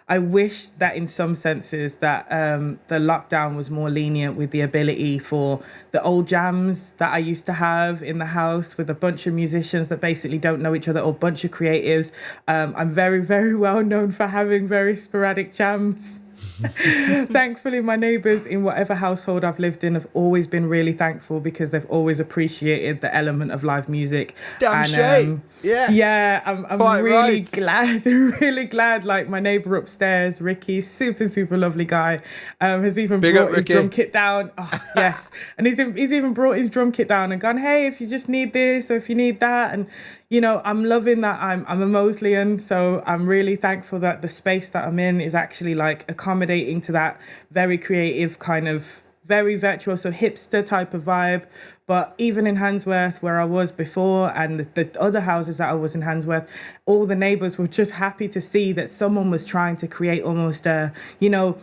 I wish that in some senses that the lockdown was more lenient with the ability for the old jams that I used to have in the house with a bunch of musicians that basically don't know each other, or a bunch of creatives. I'm very, very well known for having very sporadic jams. Thankfully, my neighbours in whatever household I've lived in have always been really thankful, because they've always appreciated the element of live music. Damn straight. Yeah, I'm really glad. Like, my neighbour upstairs, Ricky, super lovely guy, has even brought his drum kit down. Oh, yes. And he's even brought his drum kit down and gone, hey, if you just need this or if you need that. And you know, I'm loving that I'm a Mosleyan, so I'm really thankful that the space that I'm in is actually like accommodating to that very creative kind of very virtuoso hipster type of vibe. But even in Handsworth, where I was before, and the other houses that I was in Handsworth, all the neighbours were just happy to see that someone was trying to create almost a, you know,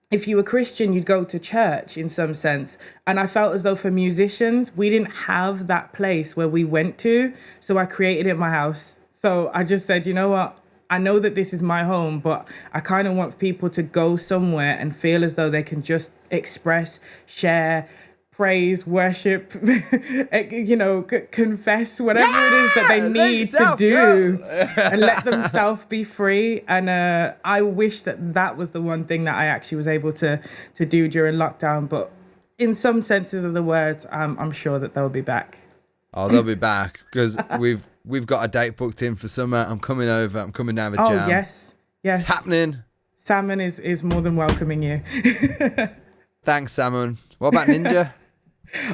if you were Christian, you'd go to church in some sense. And I felt as though for musicians, we didn't have that place where we went to. So I created it in my house. So I just said, you know what? I know that this is my home, but I kind of want people to go somewhere and feel as though they can just express, share, praise, worship, you know, confess, whatever it is that they need to do and let themselves be free. And I wish that was the one thing that I actually was able to do during lockdown. But in some senses of the words, I'm sure that they'll be back. Oh, they'll be back, because we've got a date booked in for summer. I'm coming over. I'm coming down with jam. Oh, yes. It's happening. Salmon is more than welcoming you. Thanks, Salmon. What about Ninja?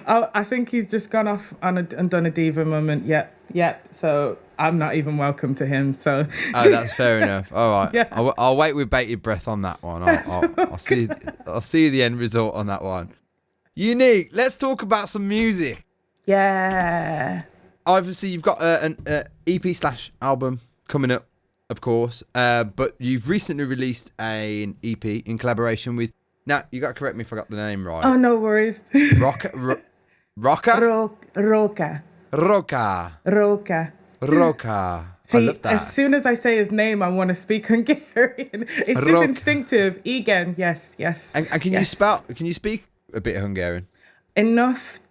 Oh, I think he's just gone off and done a diva moment. Yep. So I'm not even welcome to him. So. Oh, that's fair enough. All right. Yeah. I'll wait with bated breath on that one. I'll see the end result on that one. Unique. Let's talk about some music. Yeah. Obviously, you've got an EP/album coming up, of course. But you've recently released an EP in collaboration with. Now, you got to correct me if I got the name right. Oh, no worries. ROQA? ROQA. See, I love that. As soon as I say his name, I want to speak Hungarian. It's just instinctive. Igen, yes. And can you spell? Can you speak a bit of Hungarian? Enough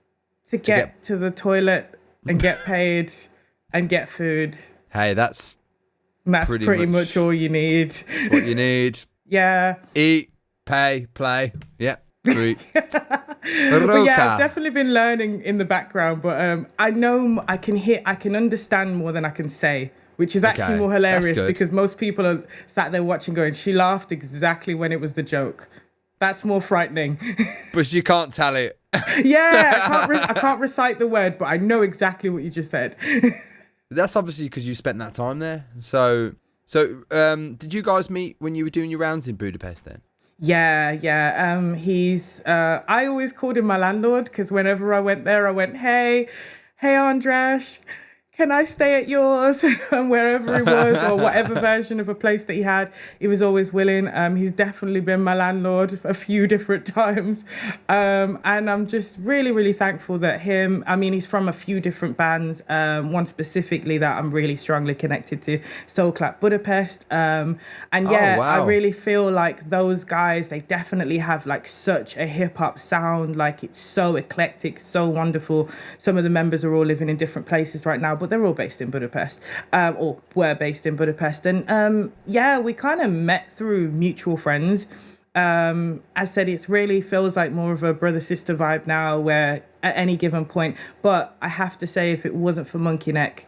to get to the toilet and get paid and get food. Hey, that's pretty much all you need. What you need. Yeah. Eat. Pay, play, yeah, sweet. But yeah, I've definitely been learning in the background, but I know I can understand more than I can say, which is actually more hilarious, because most people are sat there watching going, she laughed exactly when it was the joke. That's more frightening. But you can't tell it. Yeah, I can't recite the word, but I know exactly what you just said. That's obviously because you spent that time there. So did you guys meet when you were doing your rounds in Budapest then? Yeah. He's I always called him my landlord, because whenever I went there, I went, hey Andras, can I stay at yours? And wherever he was, or whatever version of a place that he had, he was always willing. He's definitely been my landlord a few different times. And I'm just really, really thankful that he's from a few different bands. One specifically that I'm really strongly connected to, Soul Clap Budapest. Wow. I really feel like those guys, they definitely have like such a hip hop sound. Like, it's so eclectic, so wonderful. Some of the members are all living in different places right now, but they're all based in Budapest, or were based in Budapest. And we kind of met through mutual friends. As I said, it really feels like more of a brother-sister vibe now, where at any given point, but I have to say, if it wasn't for Monkey Neck,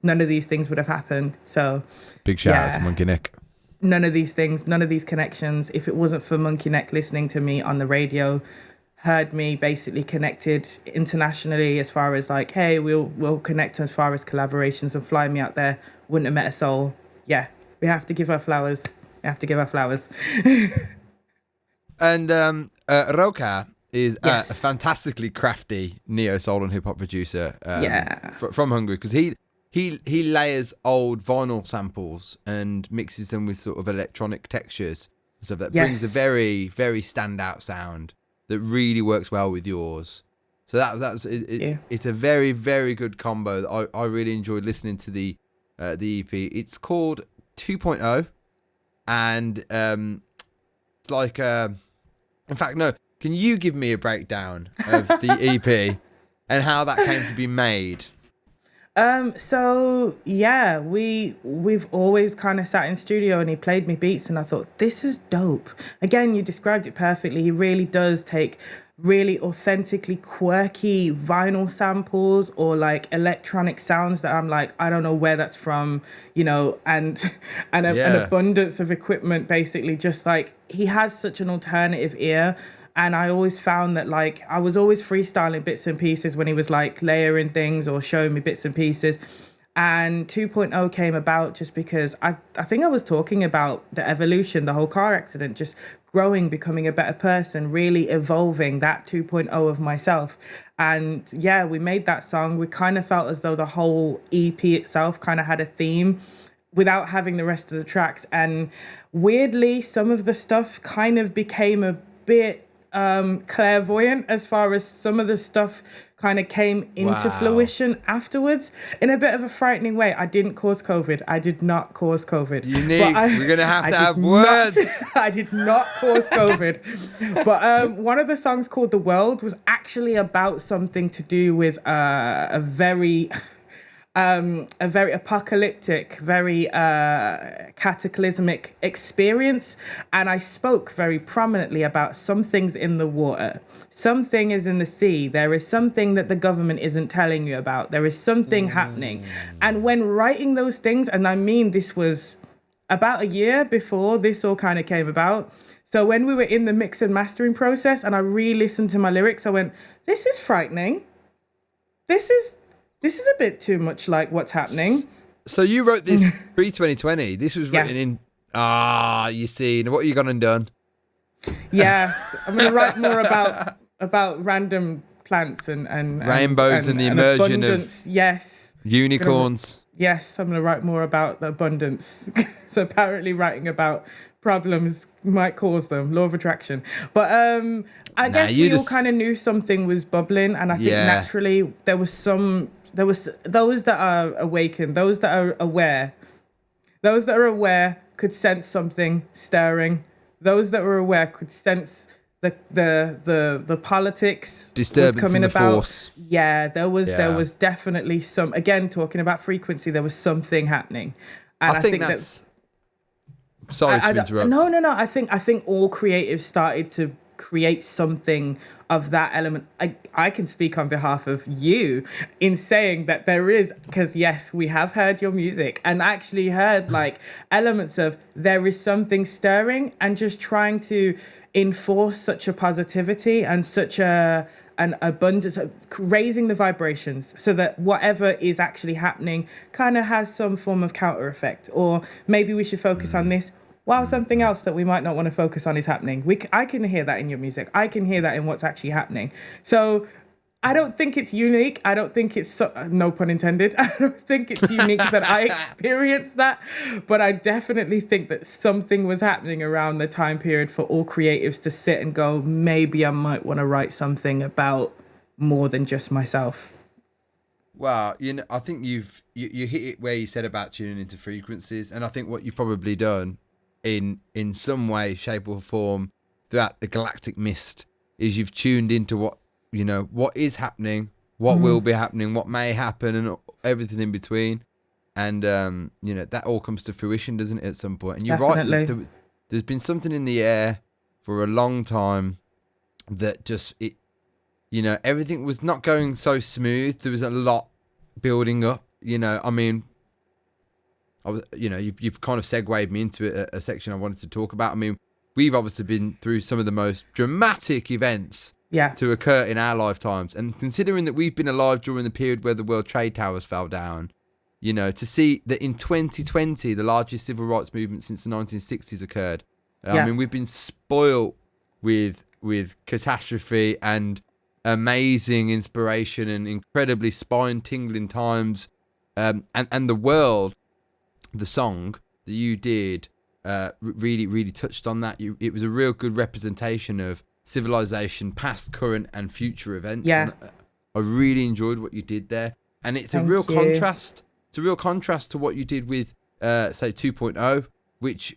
none of these things would have happened. So big shout out to Monkey Neck. None of these things, none of these connections, if it wasn't for Monkey Neck listening to me on the radio, heard me basically connected internationally as far as like, hey, we'll connect as far as collaborations, and fly me out there, wouldn't have met a soul. Yeah, we have to give her flowers. And ROQA is a fantastically crafty neo soul and hip hop producer from Hungary, because he layers old vinyl samples and mixes them with sort of electronic textures, so that brings a very, very standout sound that really works well with yours. So it's a very, very good combo. I really enjoyed listening to the the EP. It's called 2.0, and it's like in fact, no. Can you give me a breakdown of the EP and how that came to be made? So yeah, we've always kind of sat in studio and he played me beats and I thought, this is dope. Again, you described it perfectly. He really does take really authentically quirky vinyl samples or like electronic sounds that I'm like, I don't know where that's from, you know, and an abundance of equipment, basically. Just like, he has such an alternative ear. And I always found that, like, I was always freestyling bits and pieces when he was like layering things or showing me bits and pieces. And 2.0 came about just because I think I was talking about the evolution, the whole car accident, just growing, becoming a better person, really evolving that 2.0 of myself. And yeah, we made that song. We kind of felt as though the whole EP itself kind of had a theme without having the rest of the tracks. And weirdly, some of the stuff kind of became a bit clairvoyant as far as some of the stuff kind of came into fruition afterwards in a bit of a frightening way. I didn't cause COVID. I did not cause COVID. Unique. We're going to have words. I did not cause COVID. But one of the songs called The World was actually about something to do with a very apocalyptic, very cataclysmic experience. And I spoke very prominently about some things in the water. Something is in the sea. There is something that the government isn't telling you about. There is something happening. And when writing those things, and I mean, this was about a year before this all kind of came about. So when we were in the mix and mastering process and I re-listened to my lyrics, I went, this is frightening. This is a bit too much like what's happening. So you wrote this pre-2020. This was written in... you see. What have you gone and done? Yeah. I'm going to write more about random plants and rainbows and the immersion abundance. Of yes. Unicorns. Yes, I'm going to write more about the abundance. So apparently writing about problems might cause them. Law of attraction. But I guess we all kind of knew something was bubbling. And I think naturally there was those that are awakened, those that are aware could sense something stirring. Those that were aware could sense the politics disturbance was coming in the about. force. Yeah, there was definitely some. Again, talking about frequency, there was something happening, and I think that's. Sorry to interrupt. No. I think all creatives started to create something of that element. I can speak on behalf of you in saying that there is, because yes, we have heard your music and actually heard like elements of there is something stirring, and just trying to enforce such a positivity and such an abundance of raising the vibrations so that whatever is actually happening kind of has some form of counter effect. Or maybe we should focus on this while something else that we might not want to focus on is happening. I can hear that in your music. I can hear that in what's actually happening. So I don't think it's unique. I don't think it's, no pun intended, I don't think it's unique that I experienced that. But I definitely think that something was happening around the time period for all creatives to sit and go, maybe I might want to write something about more than just myself. Well, I think you hit it where you said about tuning into frequencies. And I think what you've probably done in some way, shape or form throughout the galactic mist is you've tuned into what is happening, what will be happening, what may happen, and everything in between. And that all comes to fruition, doesn't it, at some point? And you're right, there's been something in the air for a long time that just everything was not going so smooth. There was a lot building up, I mean, you've kind of segued me into a section I wanted to talk about. I mean, we've obviously been through some of the most dramatic events to occur in our lifetimes. And considering that we've been alive during the period where the World Trade Towers fell down, to see that in 2020, the largest civil rights movement since the 1960s occurred. I mean, we've been spoilt with catastrophe and amazing inspiration and incredibly spine-tingling times. And The World, the song that you did, really, really touched on that. It was a real good representation of civilization, past, current, and future events. Yeah. And I really enjoyed what you did there. And it's a real contrast it's a real contrast to what you did with say 2.0, which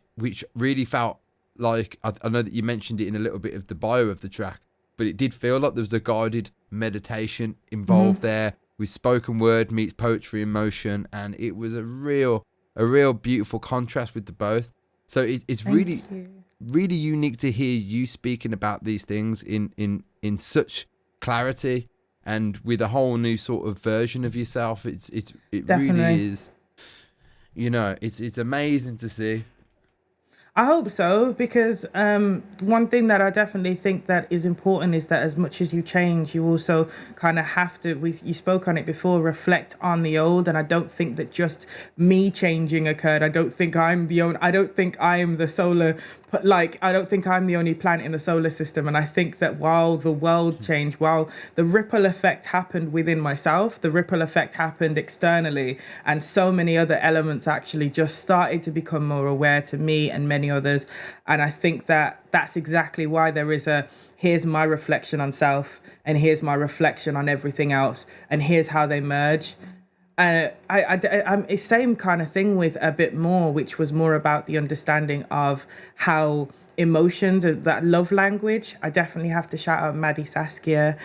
really felt like, I know that you mentioned it in a little bit of the bio of the track, but it did feel like there was a guided meditation involved there with spoken word meets poetry in motion, and it was a real beautiful contrast with the both. So it's really unique to hear you speaking about these things in such clarity and with a whole new sort of version of yourself. It really is, you know, it's amazing to see. I hope so, because one thing that I definitely think that is important is that as much as you change, you also kind of have to, you spoke on it before, reflect on the old. And I don't think that just me changing occurred. I don't think I am the solar, I don't think I'm the only planet in the solar system. And I think that while the world changed, while the ripple effect happened within myself, the ripple effect happened externally, and so many other elements actually just started to become more aware to me and many others. And I think that that's exactly why there is here's my reflection on self, and here's my reflection on everything else, and here's how they merge. I'm same kind of thing with a bit more, which was more about the understanding of how emotions, that love language. I definitely have to shout out Maddie Saskia.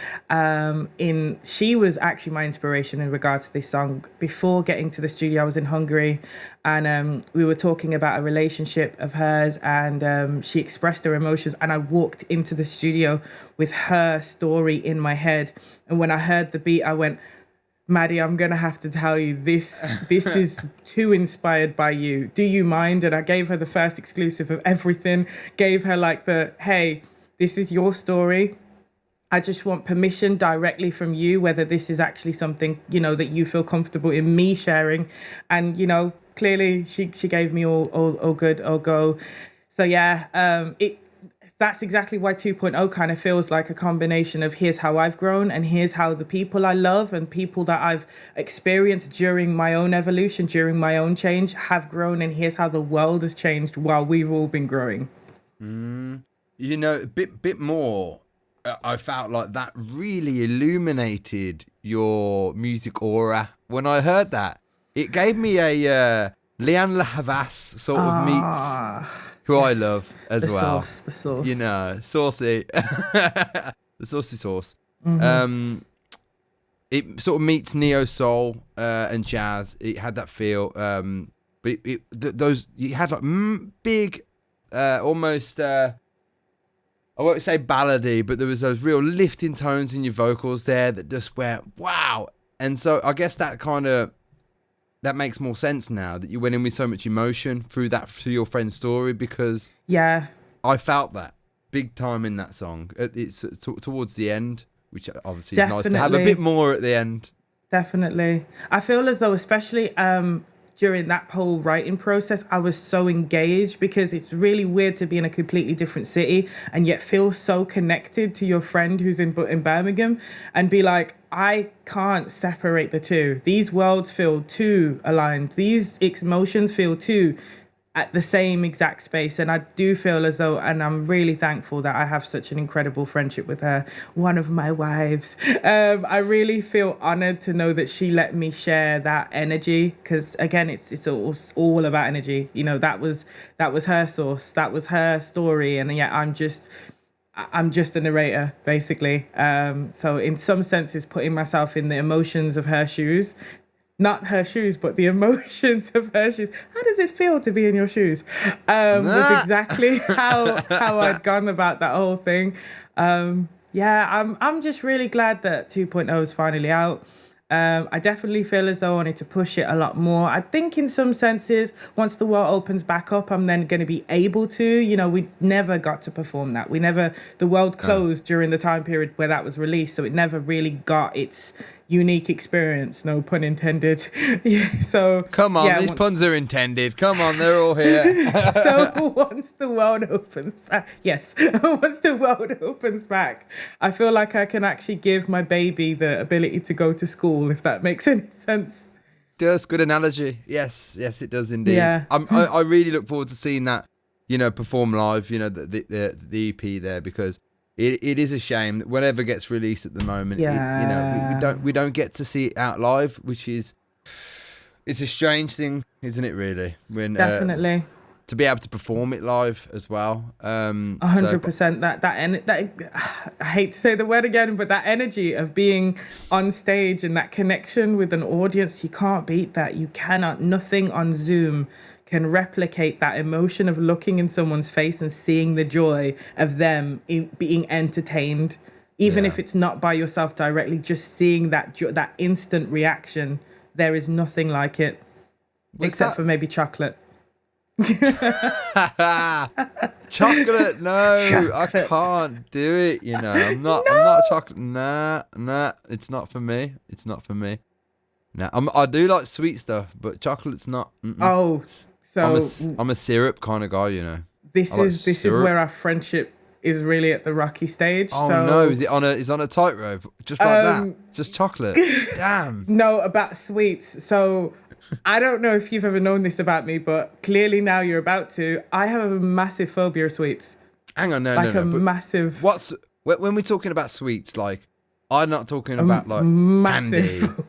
She was actually my inspiration in regards to this song. Before getting to the studio, I was in Hungary, and we were talking about a relationship of hers, and she expressed her emotions, and I walked into the studio with her story in my head. And when I heard the beat, I went, Maddie, I'm going to have to tell you, this is too inspired by you. Do you mind? And I gave her the first exclusive of everything, gave her hey, this is your story. I just want permission directly from you, whether this is actually something, that you feel comfortable in me sharing. And, clearly she gave me all good, all go. So yeah, that's exactly why 2.0 kind of feels like a combination of here's how I've grown, and here's how the people I love and people that I've experienced during my own evolution, during my own change, have grown, and here's how the world has changed while we've all been growing. A bit more. I felt like that really illuminated your music aura. When I heard that, it gave me a Lian Havas sort of meets who yes, I love as well. The sauce. Saucy. The saucy sauce. Mm-hmm. It sort of meets neo soul and jazz. It had that feel. But you had like big, almost. I won't say ballady, but there was those real lifting tones in your vocals there that just went wow. And so I guess that makes more sense now that you went in with so much emotion through your friend's story, because I felt that big time in that song. It's towards the end, which obviously is nice to have a bit more at the end. Definitely. I feel as though, especially during that whole writing process, I was so engaged, because it's really weird to be in a completely different city and yet feel so connected to your friend who's in Birmingham, and be like, I can't separate the two. These worlds feel too aligned. These emotions feel too at the same exact space. And I do feel as though, and I'm really thankful that I have such an incredible friendship with her, one of my wives. I really feel honored to know that she let me share that energy, because again, it's all about energy. That was her source, that was her story, and yet I'm just a narrator, basically. So in some senses, putting myself in the emotions of her shoes, not her shoes, but the emotions of her shoes. How does it feel to be in your shoes? Was exactly how I'd gone about that whole thing. I'm just really glad that 2.0 is finally out. I definitely feel as though I need to push it a lot more. I think in some senses, once the world opens back up, I'm then going to be able to, we never got to perform that. The world closed during the time period where that was released. So it never really got its unique experience, no pun intended. So come on, these puns are intended. Come on, they're all here. So once the world opens back, once the world opens back, I feel like I can actually give my baby the ability to go to school, if that makes any sense. Does, good analogy. Yes, it does indeed. Yeah. I really look forward to seeing that, perform live, the EP there, because it is a shame that whatever gets released at the moment, we don't get to see it out live, which is It's a strange thing, isn't it? Really, when definitely to be able to perform it live as well. 100%. That I hate to say the word again, but that energy of being on stage and that connection with an audience, you can't beat that. You cannot. Nothing on Zoom can replicate that emotion of looking in someone's face and seeing the joy of them being entertained, even if it's not by yourself directly. Just seeing that instant reaction, there is nothing like it, except for maybe chocolate. Chocolate, no, chocolate. I can't do it. You know, I'm not chocolate. Nah, it's not for me. Nah, I do like sweet stuff, but chocolate's not. Oh. So I'm a syrup kind of guy, you know. This is where our friendship is really at the rocky stage. Oh so, no, is on a tightrope, just like that, just chocolate. Damn. No, about sweets. So I don't know if you've ever known this about me, but clearly now you're about to. I have a massive phobia of sweets. Hang on, no. Massive. What's when we're talking about sweets? Like, I'm not talking about like massive candy.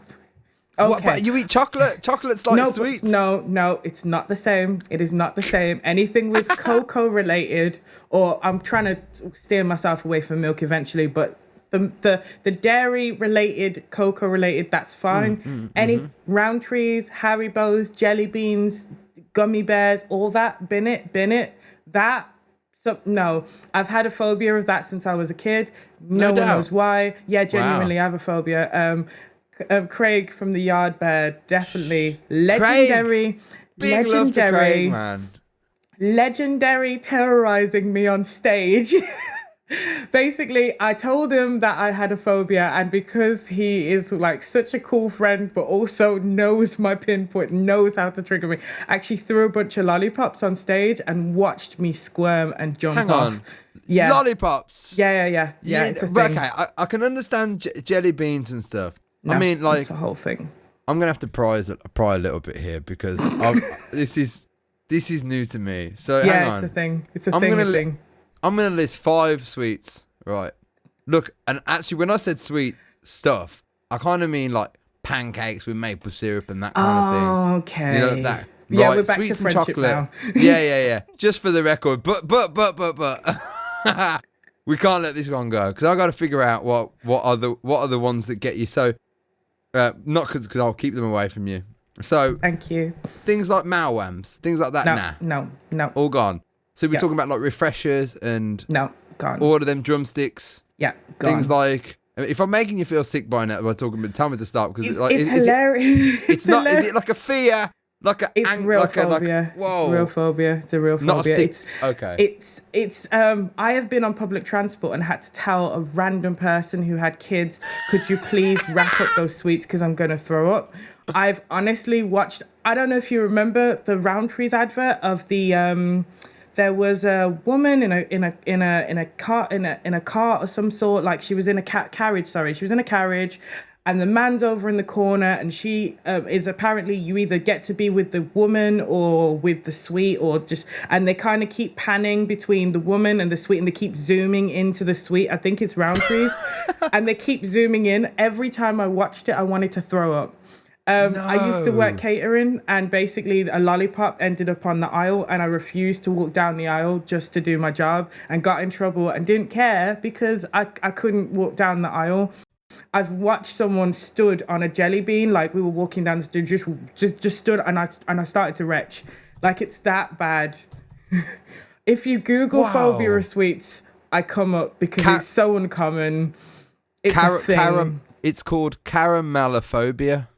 Okay. What, but you eat chocolate? Chocolate's like sweets. No, it's not the same. It is not the same. Anything with cocoa related, or I'm trying to steer myself away from milk eventually, but the dairy related, cocoa related, that's fine. Any Roundtrees, Haribo's, jelly beans, gummy bears, all that, bin it. That. So, no, I've had a phobia of that since I was a kid. No one knows why. Yeah, genuinely, I have a phobia. Craig from the Yardbird, definitely legendary. Big love to Craig, man. Legendary, terrorizing me on stage. Basically, I told him that I had a phobia, and because he is like such a cool friend, but also knows my pinpoint, knows how to trigger me, actually threw a bunch of lollipops on stage and watched me squirm and jump Hang off. On. Yeah, lollipops. Yeah. It's a thing. Okay, I can understand jelly beans and stuff. No, I mean, like, it's a whole thing. I'm gonna have to pry a little bit here because this is new to me. So hang on. It's a thing. It's a thing. I'm gonna list 5 sweets. Right. Look, and actually, when I said sweet stuff, I kind of mean like pancakes with maple syrup and that kind of thing. Oh, okay. You know that. Yeah, right, we're back sweets to friendship now. Yeah. Just for the record, but. We can't let this one go because I got to figure out what are the ones that get you. So. Not because I'll keep them away from you. So thank you. Things like malwams, things like that. No. All gone. So we're talking about like refreshers and gone. All of them drumsticks. Yeah, gone. Things like if I'm making you feel sick by now by talking, but tell me to stop because it's hilarious. It's not. Is it like a fear? It's real phobia. Whoa. It's real phobia. It's a real phobia. Not a sick, okay. It's I have been on public transport and had to tell a random person who had kids, could you please wrap up those sweets because I'm gonna throw up. I've honestly watched. I don't know if you remember the Roundtrees advert of the. There was a woman in a car of some sort. Like she was in a carriage. Sorry, she was in a carriage. And the man's over in the corner, and she is apparently, you either get to be with the woman or with the sweet, or just, and they kind of keep panning between the woman and the sweet, and they keep zooming into the sweet. I think it's Roundtrees, and they keep zooming in. Every time I watched it, I wanted to throw up. No. I used to work catering, and basically a lollipop ended up on the aisle, and I refused to walk down the aisle just to do my job, and got in trouble and didn't care because I couldn't walk down the aisle. I've watched someone stood on a jelly bean, like we were walking down the street, just stood, and I started to retch. Like it's that bad. If you Google phobia of sweets, I come up because it's so uncommon. It's a thing. It's called Caramalephobia.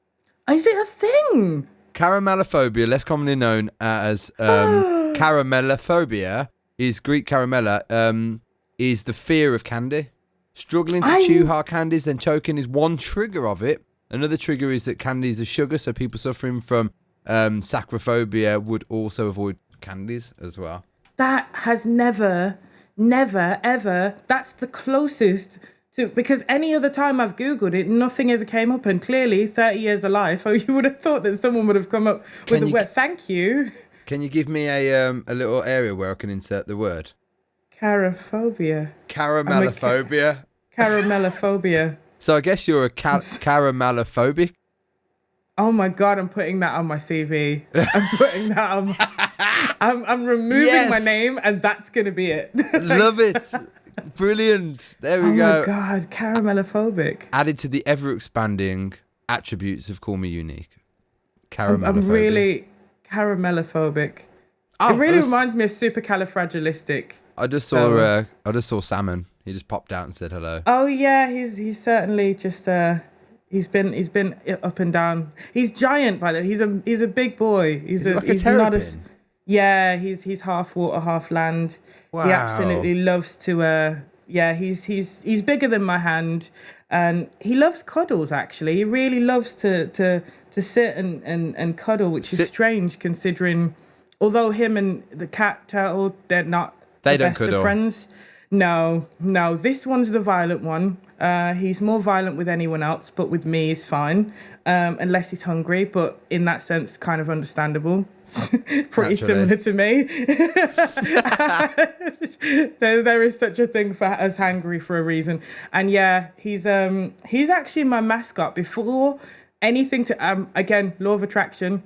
Is it a thing? Caramalephobia, less commonly known as Caramalephobia, is Greek caramella, is the fear of candy. Struggling to chew hard candies and choking is one trigger of it. Another trigger is that candies are sugar, so people suffering from saccharophobia would also avoid candies as well. That has never, ever, that's the closest to, because any other time I've Googled it, nothing ever came up, and clearly 30 years of life, you would have thought that someone would have come up with a word. Thank you. Can you give me a little area where I can insert the word? Caraphobia. Caramalephobia. Caramalephobia. So I guess you're a caramelaphobic. Oh my God, I'm putting that on my CV. I'm putting that on my I'm removing my name, and that's going to be it. Love it. Brilliant. There we go. Oh my God, Caramelaphobic. Added to the ever-expanding attributes of Call Me Unique. Caramalaphobia. I'm really Caramelaphobic. It really reminds me of supercalifragilistic. I just saw Salmon. He just popped out and said hello. Oh yeah, he's certainly just he's been up and down. He's giant, by the way. He's a big boy. He's like a terrapin? He's half water, half land. Wow. He absolutely loves to he's bigger than my hand, and he loves cuddles. Actually, he really loves to sit and cuddle, which is strange considering, although him and the cat turtle, they're not the best of friends. No, this one's the violent one. He's more violent with anyone else, but with me he's fine, unless he's hungry, but in that sense kind of understandable. Pretty similar to me. There is such a thing as hungry for a reason. And yeah, he's actually my mascot. Before anything to again, law of attraction,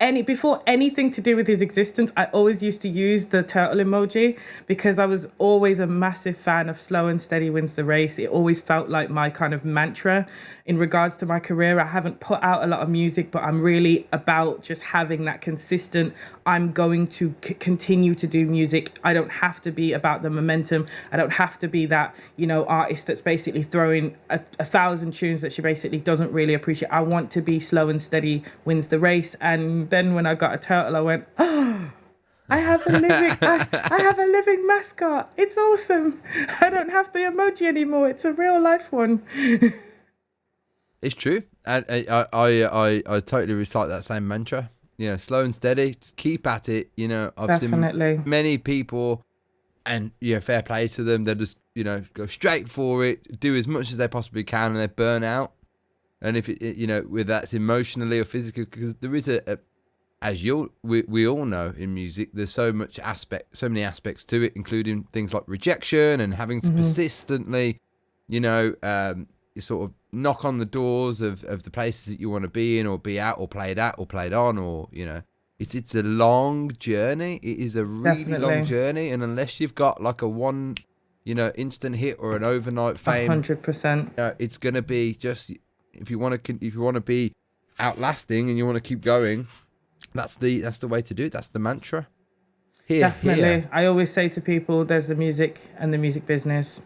before anything to do with his existence, I always used to use the turtle emoji because I was always a massive fan of slow and steady wins the race. It always felt like my kind of mantra in regards to my career. I haven't put out a lot of music, but I'm really about just having that consistent, I'm going to continue to do music. I don't have to be about the momentum. I don't have to be that, artist that's basically throwing a 1,000 tunes that she basically doesn't really appreciate. I want to be slow and steady wins the race. And then when I got a turtle, I went, oh, I have a living mascot. It's awesome. I don't have the emoji anymore. It's a real life one. It's true. I totally recite that same mantra. Slow and steady. Just keep at it. I've Definitely. seen many people, and fair play to them. They just go straight for it, do as much as they possibly can, and they burn out. And if it whether that's emotionally or physically, because there is as we all know in music, there's so many aspects to it, including things like rejection and having to persistently, sort of knock on the doors of the places that you want to be in, or be at, or played on, or it's a long journey. It is a really long journey, and unless you've got like a one instant hit or an overnight fame, 100%, it's gonna be just, if you want to be outlasting and you want to keep going, that's the way to do it. That's the mantra. Definitely. I always say to people, there's the music and the music business.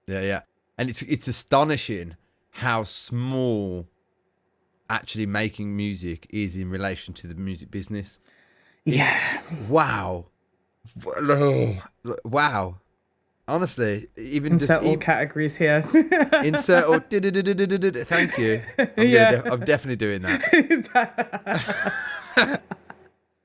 Yeah. And it's astonishing how small actually making music is in relation to the music business. Yeah. Wow. Honestly, even insert all categories here. Insert all. Thank you. I'm definitely doing that.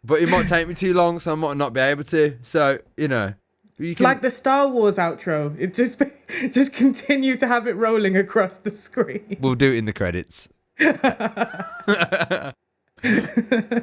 But it might take me too long, so I might not be able to. So it's like the Star Wars outro. It just continue to have it rolling across the screen. We'll do it in the credits.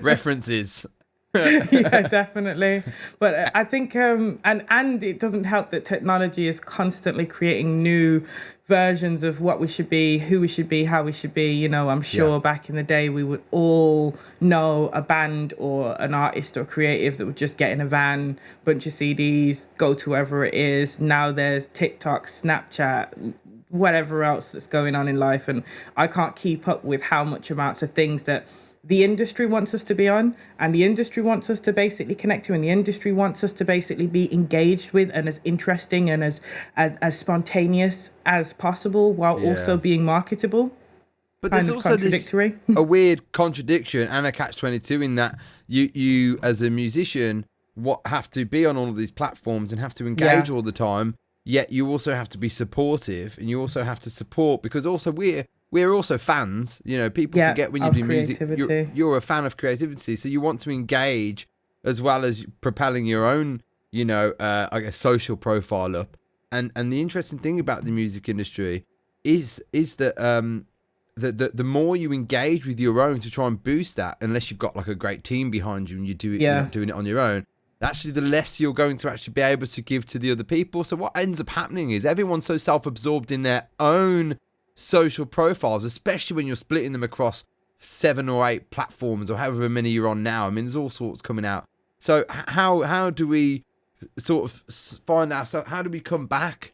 References. Yeah, definitely. But I think and it doesn't help that technology is constantly creating new versions of what we should be, who we should be, how we should be. I'm sure back in the day we would all know a band or an artist or creative that would just get in a van, bunch of CDs, go to wherever it is. Now there's TikTok, Snapchat, whatever else that's going on in life, and I can't keep up with how much amounts of things that the industry wants us to be on, and the industry wants us to basically connect to, and the industry wants us to basically be engaged with and as interesting and as spontaneous as possible, while also being marketable. But there's also a weird contradiction and a catch-22 in that you as a musician have to be on all of these platforms and have to engage all the time, yet you also have to be supportive, and you also have to support, because also we're also fans. People forget when you do music, you're a fan of creativity, so you want to engage as well as propelling your own, I guess, social profile up. And the interesting thing about the music industry is that the more you engage with your own to try and boost that, unless you've got like a great team behind you and you do it, you're not doing it on your own, actually the less you're going to actually be able to give to the other people. So what ends up happening is everyone's so self-absorbed in their own social profiles, especially when you're splitting them across 7 or 8 platforms or however many you're on now. I mean, there's all sorts coming out. So how do we sort of find ourselves? How do we come back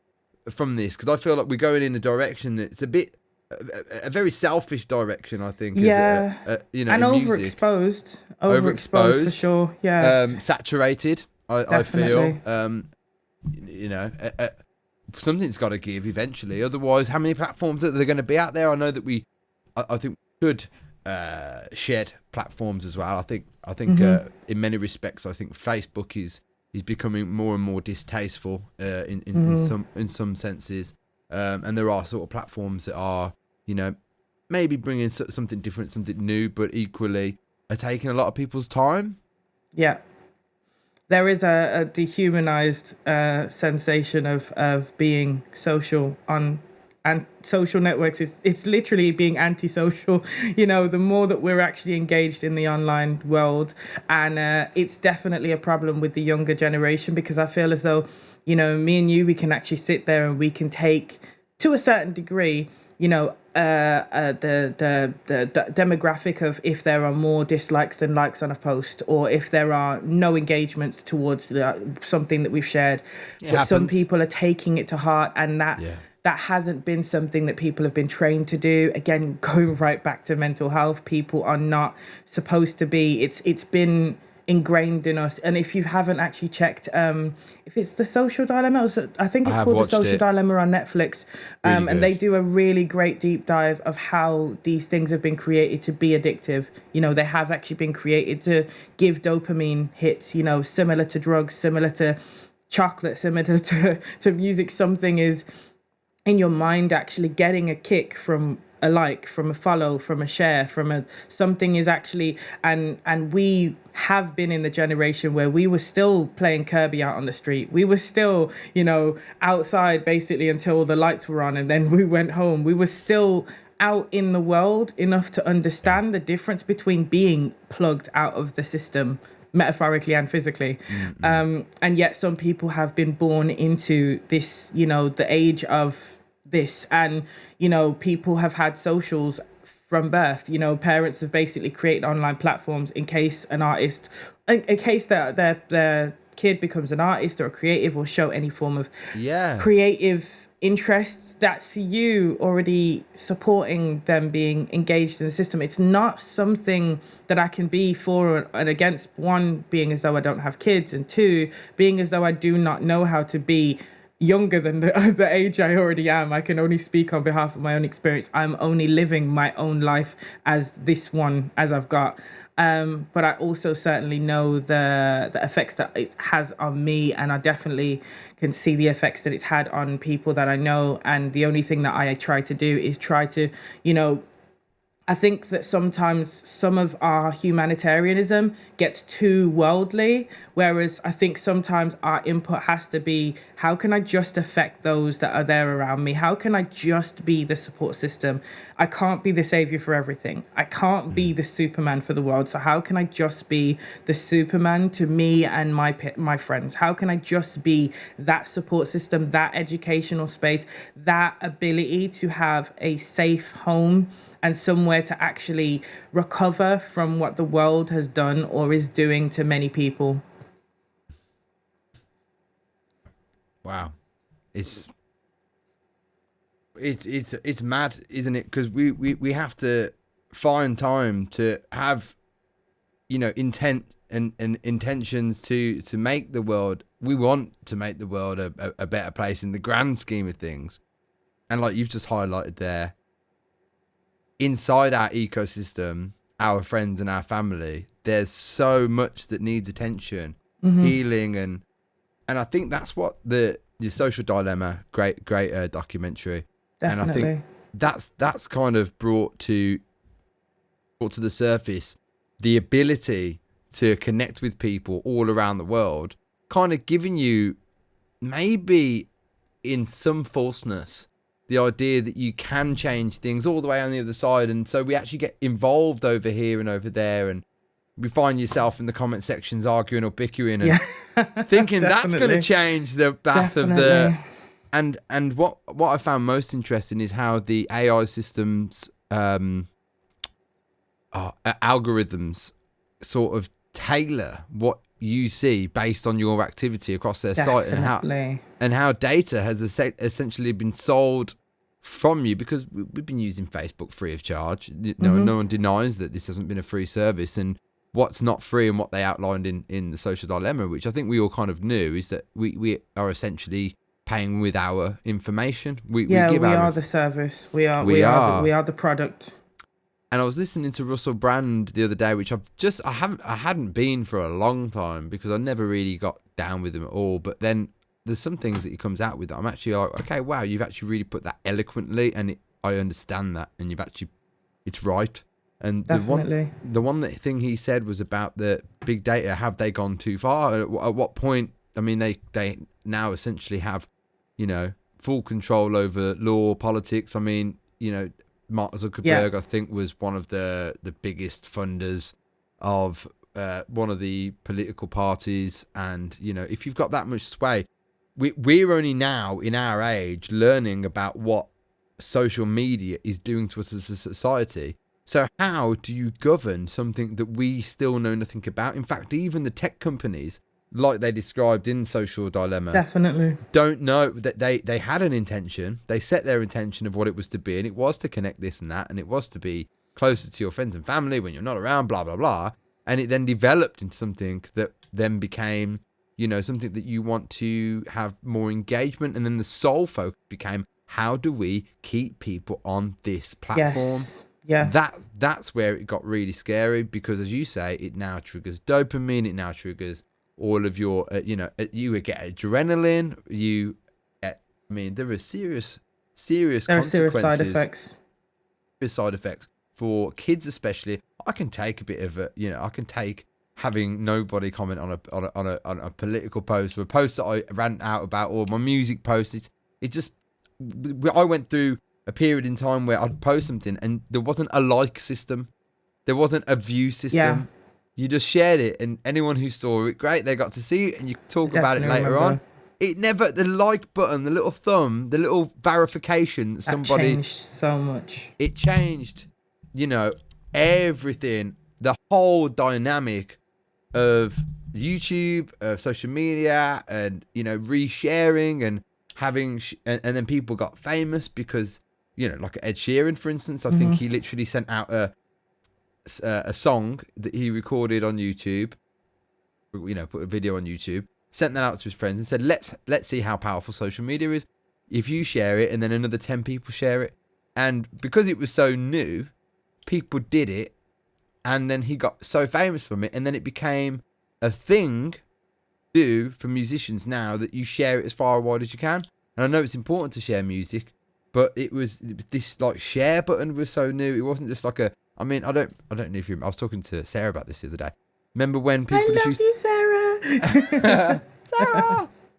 from this? Because I feel like we're going in a direction that's a very selfish direction, I think. Yeah. You know, and overexposed for sure. Yeah. Saturated, I feel. You know, something's got to give eventually. Otherwise, how many platforms are there going to be out there? I know that I think we should shed platforms as well. I think in many respects, I think Facebook is becoming more and more distasteful in some senses, and there are sort of platforms that are, you know, maybe bringing something different, something new, but equally are taking a lot of people's time. Yeah. There is a dehumanized sensation of being social on and social networks. It's literally being antisocial. You know, the more that we're actually engaged in the online world, and it's definitely a problem with the younger generation, because I feel as though, you know, me and you, we can actually sit there and we can take, to a certain degree, you know, the demographic of if there are more dislikes than likes on a post, or if there are no engagements towards something that we've shared. But some people are taking it to heart, and that hasn't been something that people have been trained to do. Again, going right back to mental health, people are not supposed to be. It's been ingrained in us. And if you haven't actually checked, if it's The Social Dilemma, I think it's called The Social Dilemma on Netflix, and they do a really great deep dive of how these things have been created to be addictive. You know, they have actually been created to give dopamine hits, you know, similar to drugs, similar to chocolate, similar to music. Something is in your mind actually getting a kick from a like, from a follow, from a share, something is actually, and we have been in the generation where we were still playing Kirby out on the street. We were still, you know, outside basically until the lights were on, and then we went home. We were still out in the world enough to understand the difference between being plugged out of the system, metaphorically and physically. And yet some people have been born into this, you know, the age of this, and, you know, people have had socials from birth. You know, parents have basically created online platforms in case that their kid becomes an artist or a creative or show any form of creative interests. That's you already supporting them being engaged in the system. It's not something that I can be for and against, one, being as though I don't have kids, and two, being as though I do not know how to be younger than the age I already am. I can only speak on behalf of my own experience. I'm only living my own life as this one as I've got. But I also certainly know the effects that it has on me, and I definitely can see the effects that it's had on people that I know. And the only thing that I try to do is try to, you know, I think that sometimes some of our humanitarianism gets too worldly, whereas I think sometimes our input has to be, how can I just affect those that are there around me? How can I just be the support system? I can't be the savior for everything. I can't be the Superman for the world. So how can I just be the Superman to me and my friends? How can I just be that support system, that educational space, that ability to have a safe home and somewhere to actually recover from what the world has done or is doing to many people? Wow. It's mad, isn't it? Because we have to find time to have, you know, intent and intentions to make the world, we want to make the world a better place in the grand scheme of things. And like you've just highlighted there, inside our ecosystem, our friends and our family, there's so much that needs attention, healing, and I think that's what the Social Dilemma, great documentary. Definitely. And I think that's kind of brought to the surface the ability to connect with people all around the world, kind of giving you, maybe in some falseness, the idea that you can change things all the way on the other side. And so we actually get involved over here and over there, and we find yourself in the comment sections arguing or bickering and thinking that's going to change the path of the And what I found most interesting is how the AI systems algorithms sort of tailor what you see based on your activity across their site, and how data has essentially been sold from you, because we've been using Facebook free of charge. No one denies that this hasn't been a free service, and what's not free and what they outlined in the social dilemma, which I think we all kind of knew, is that we are essentially paying with our information. We are the service. We are the product. And I was listening to Russell Brand the other day, which I hadn't been for a long time, because I never really got down with him at all. But then there's some things that he comes out with that I'm actually like, okay, wow, you've actually really put that eloquently, and I understand that, and it's right. And definitely. the one thing he said was about the big data. Have they gone too far? At what point? I mean, they now essentially have, full control over law, politics. I mean, Mark Zuckerberg, I think, was one of the biggest funders of one of the political parties. And, if you've got that much sway, we're only now in our age learning about what social media is doing to us as a society. So how do you govern something that we still know nothing about? In fact, even the tech companies, like they described in Social Dilemma, definitely don't know that they had an intention. They set their intention of what it was to be, and it was to connect this and that, and it was to be closer to your friends and family when you're not around, blah, blah, blah. And it then developed into something that then became, something that you want to have more engagement. And then the sole focus became, how do we keep people on this platform? Yes. Yeah. That's where it got really scary, because, as you say, it now triggers dopamine. It now triggers all of your, you would get adrenaline. There are serious consequences. Serious side effects. Serious side effects for kids, especially. I can take a bit of I can take having nobody comment on a political post, or a post that I rant out about, or my music post. I went through a period in time where I'd post something and there wasn't a like system. There wasn't a view system. Yeah. You just shared it, and anyone who saw it, great, they got to see it, and you could talk about it later on. It never, the like button, the little thumb, the little verification, that changed so much. It changed, everything, the whole dynamic of YouTube, of social media, and, resharing and having, and then people got famous because, like Ed Sheeran, for instance. I think he literally sent out a song that he recorded on YouTube, put a video on YouTube, sent that out to his friends and said, let's see how powerful social media is. If you share it and then another 10 people share it. And because it was so new, people did it, and then he got so famous from it, and then it became a thing to do for musicians now, that you share it as far and wide as you can. And I know it's important to share music, but it was this like share button was so new. It wasn't just like I don't know if you remember, I was talking to Sarah about this the other day. Remember when people I love you, Sarah.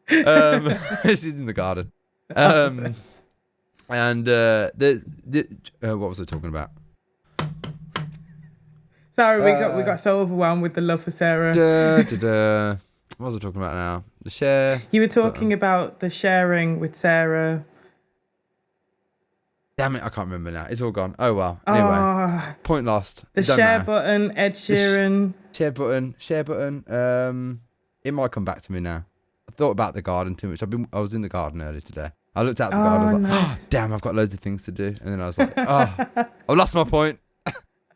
Sarah. She's in the garden. And what was I talking about? Sorry, we got so overwhelmed with the love for Sarah. What was I talking about now? The share. You were talking about the sharing with Damn it, I can't remember now. It's all gone. Oh well. Anyway, point lost. The share button, Ed Sheeran. Share button. It might come back to me now. I thought about the garden too much. I was in the garden earlier today. I looked out the garden. I was like, nice. Damn, I've got loads of things to do. And then I was like, I've lost my point.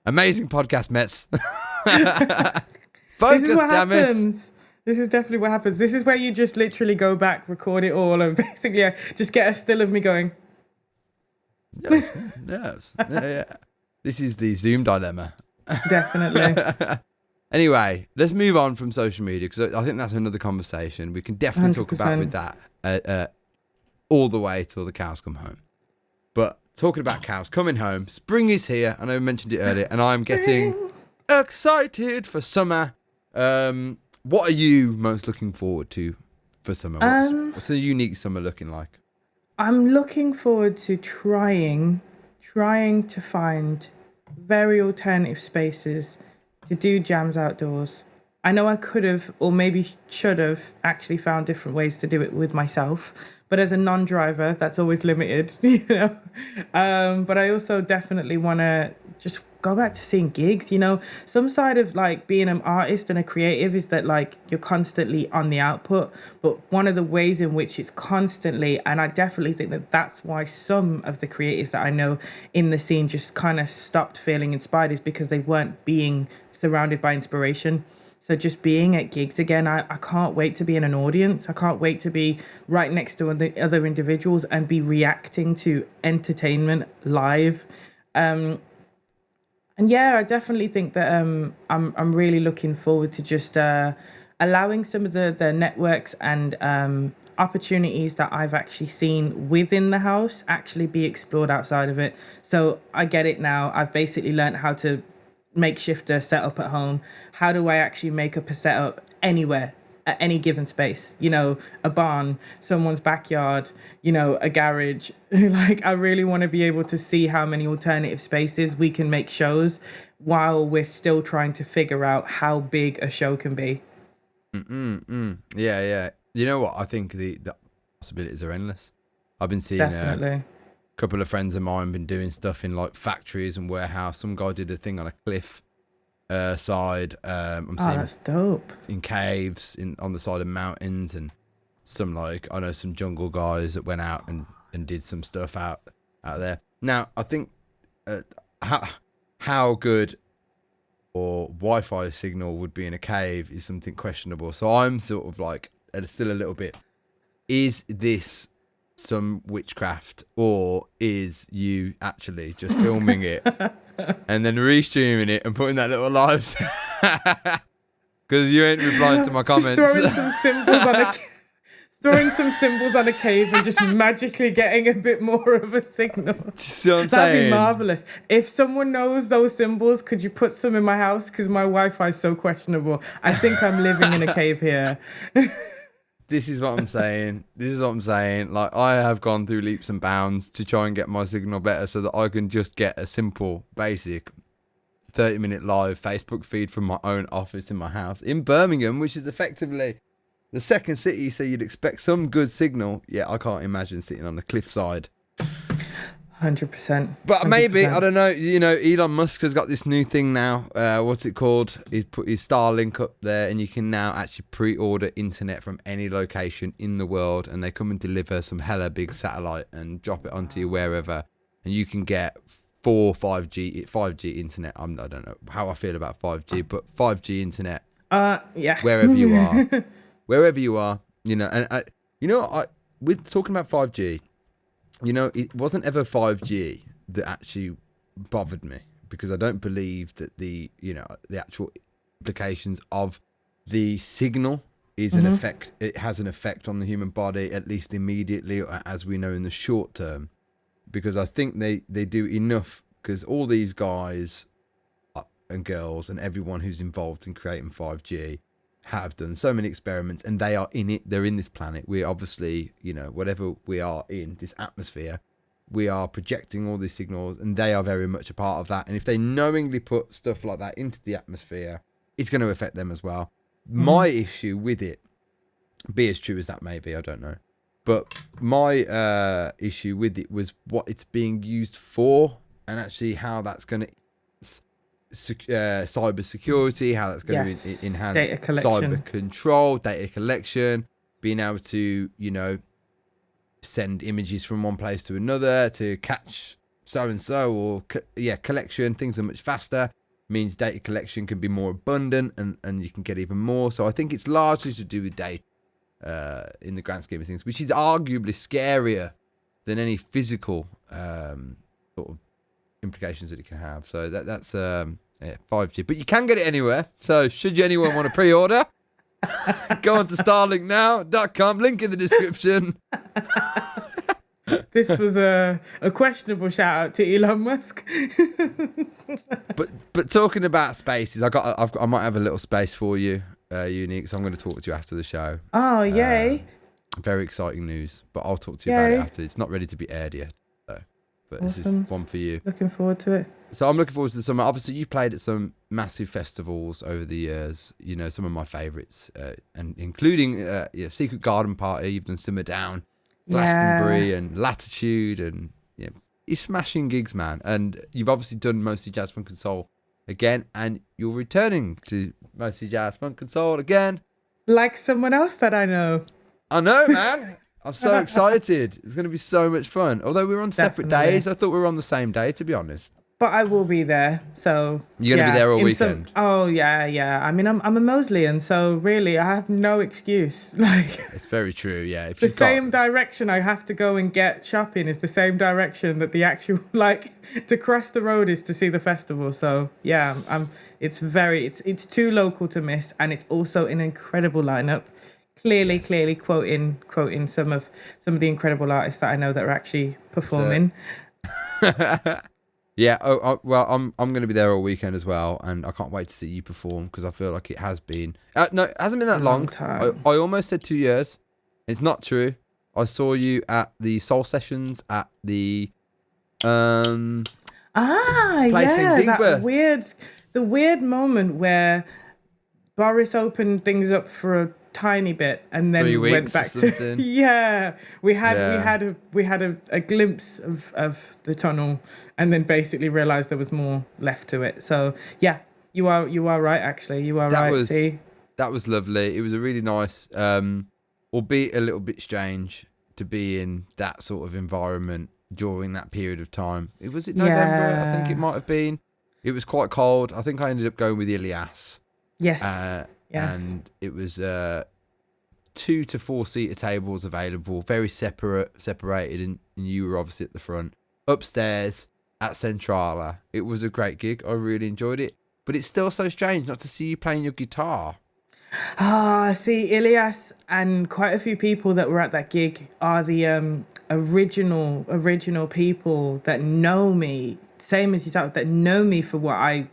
Amazing podcast, Mets. Focus, this is what damn happens. This is definitely what happens. This is where you just literally go back, record it all, and basically just get a still of me going. Yes. Yeah. This is the Zoom dilemma. Definitely. Anyway, let's move on from social media, because I think that's another conversation. We can definitely 100%. Talk about with that all the way till the cows come home. But talking about cows coming home, spring is here. I know I mentioned it earlier, and I'm getting excited for summer. What are you most looking forward to for summer? What's a unique summer looking like? I'm looking forward to trying to find very alternative spaces to do jams outdoors. I know I could have, or maybe should have, actually found different ways to do it with myself. But as a non-driver, that's always limited, you know. But I also definitely want to just go back to seeing gigs, you know. Some side of like being an artist and a creative is that like you're constantly on the output. But one of the ways in which it's constantly, and I definitely think that that's why some of the creatives that I know in the scene just kind of stopped feeling inspired, is because they weren't being surrounded by inspiration. So just being at gigs again, I can't wait to be in an audience. I can't wait to be right next to other individuals and be reacting to entertainment live. And yeah, I definitely think that I'm really looking forward to just allowing some of the networks and opportunities that I've actually seen within the house actually be explored outside of it. So I get it now. I've basically learned how to makeshift a setup at home. How do I actually make up a setup anywhere at any given space? You know, a barn, someone's backyard, you know, a garage. Like, I really want to be able to see how many alternative spaces we can make shows while we're still trying to figure out how big a show can be. Yeah. You know what? I think the possibilities are endless. I've been seeing Definitely. Couple of friends of mine been doing stuff in like factories and warehouse. Some guy did a thing on a cliff side. I'm seeing that's dope. In caves, on the side of mountains, and some like I know some jungle guys that went out and did some stuff out there. Now I think how good or Wi-Fi signal would be in a cave is something questionable. So I'm sort of like still a little bit. Is this some witchcraft, or is you actually just filming it and then restreaming it and putting that little live? Because you ain't replying to my comments. Just throwing some symbols on a cave and just magically getting a bit more of a signal. See what I'm That'd saying? be marvelous. If someone knows those symbols, could you put some in my house? Because my Wi-Fi is so questionable. I think I'm living in a cave here. This is what I'm saying. Like, I have gone through leaps and bounds to try and get my signal better so that I can just get a simple, basic 30-minute live Facebook feed from my own office in my house in Birmingham, which is effectively the second city, so you'd expect some good signal. Yeah, I can't imagine sitting on the cliffside. 100%. But maybe, I don't know, you know, Elon Musk has got this new thing now. What's it called? He's put his Starlink up there, and you can now actually pre-order internet from any location in the world, and they come and deliver some hella big satellite and drop it onto you wherever, and you can get 5G internet. I don't know how I feel about 5G, but 5G internet. Yeah. Wherever you are, you know, and we're talking about 5G. You know, it wasn't ever 5G that actually bothered me, because I don't believe that the actual implications of the signal is an effect. It has an effect on the human body, at least immediately, or as we know in the short term, because I think they do enough, because all these guys and girls and everyone who's involved in creating 5G have done so many experiments, and they are in it. They're in this planet. We're obviously, you know, whatever we are in this atmosphere, we are projecting all these signals, and they are very much a part of that. And if they knowingly put stuff like that into the atmosphere, it's going to affect them as well. My issue with it, be as true as that may be, I don't know, but my issue with it was what it's being used for, and actually how that's going to cyber security, how that's going to enhance data collection, cyber control, data collection, being able to, you know, send images from one place to another to catch so and so, or collection. Things are much faster, means data collection can be more abundant, and you can get even more. So I think it's largely to do with data in the grand scheme of things, which is arguably scarier than any physical sort of implications that it can have. So that's 5G, but you can get it anywhere. So should anyone want to pre-order, go on to starlinknow.com, link in the description. This was a questionable shout out to Elon Musk. but talking about spaces, I might have a little space for you, Unique. So I'm going to talk to you after the show. Oh, yay! Very exciting news, but I'll talk to you about it after. It's not ready to be aired yet, though. But awesome. This is one for you. Looking forward to it. So I'm looking forward to the summer. Obviously, you've played at some massive festivals over the years. You know, some of my favourites, and including Secret Garden Party. You've done Simmer Down, Glastonbury, and Latitude, and you're smashing gigs, man. And you've obviously done Mostly Jazz, Funk and Soul again, and you're returning to Mostly Jazz, Funk and Soul again. Like someone else that I know. I know, man. I'm so excited. It's going to be so much fun. Although we're on separate days, I thought we were on the same day, to be honest. But I will be there, so... You're going to be there all weekend? Yeah. I mean, I'm a Mosleyan, so really, I have no excuse. Like, it's very true, yeah. If the same direction I have to go and get shopping is the same direction that the actual, to cross the road is to see the festival. So, yeah, it's too local to miss, and it's also an incredible lineup. Clearly quoting some of the incredible artists that I know that are actually performing. Yeah, I'm going to be there all weekend as well, and I can't wait to see you perform because I feel like it has been... no, it hasn't been that long. Time. I almost said 2 years. It's not true. I saw you at the Soul Sessions at the... place in that weird moment where Boris opened things up for a tiny bit and then went back to we had a glimpse of the tunnel and then basically realized there was more left to it. So yeah, you are right, actually. You are right. That was lovely. It was a really nice, albeit a little bit strange, to be in that sort of environment during that period of time. Was it November? I think it might have been. It was quite cold. I think I ended up going with Ilias. Yes. Yes. And it was 2 to 4 seater tables available, very separated, and you were obviously at the front. Upstairs at Centrala. It was a great gig. I really enjoyed it. But it's still so strange not to see you playing your guitar. See, Ilias and quite a few people that were at that gig are the original people that know me, same as yourself, that know me for what I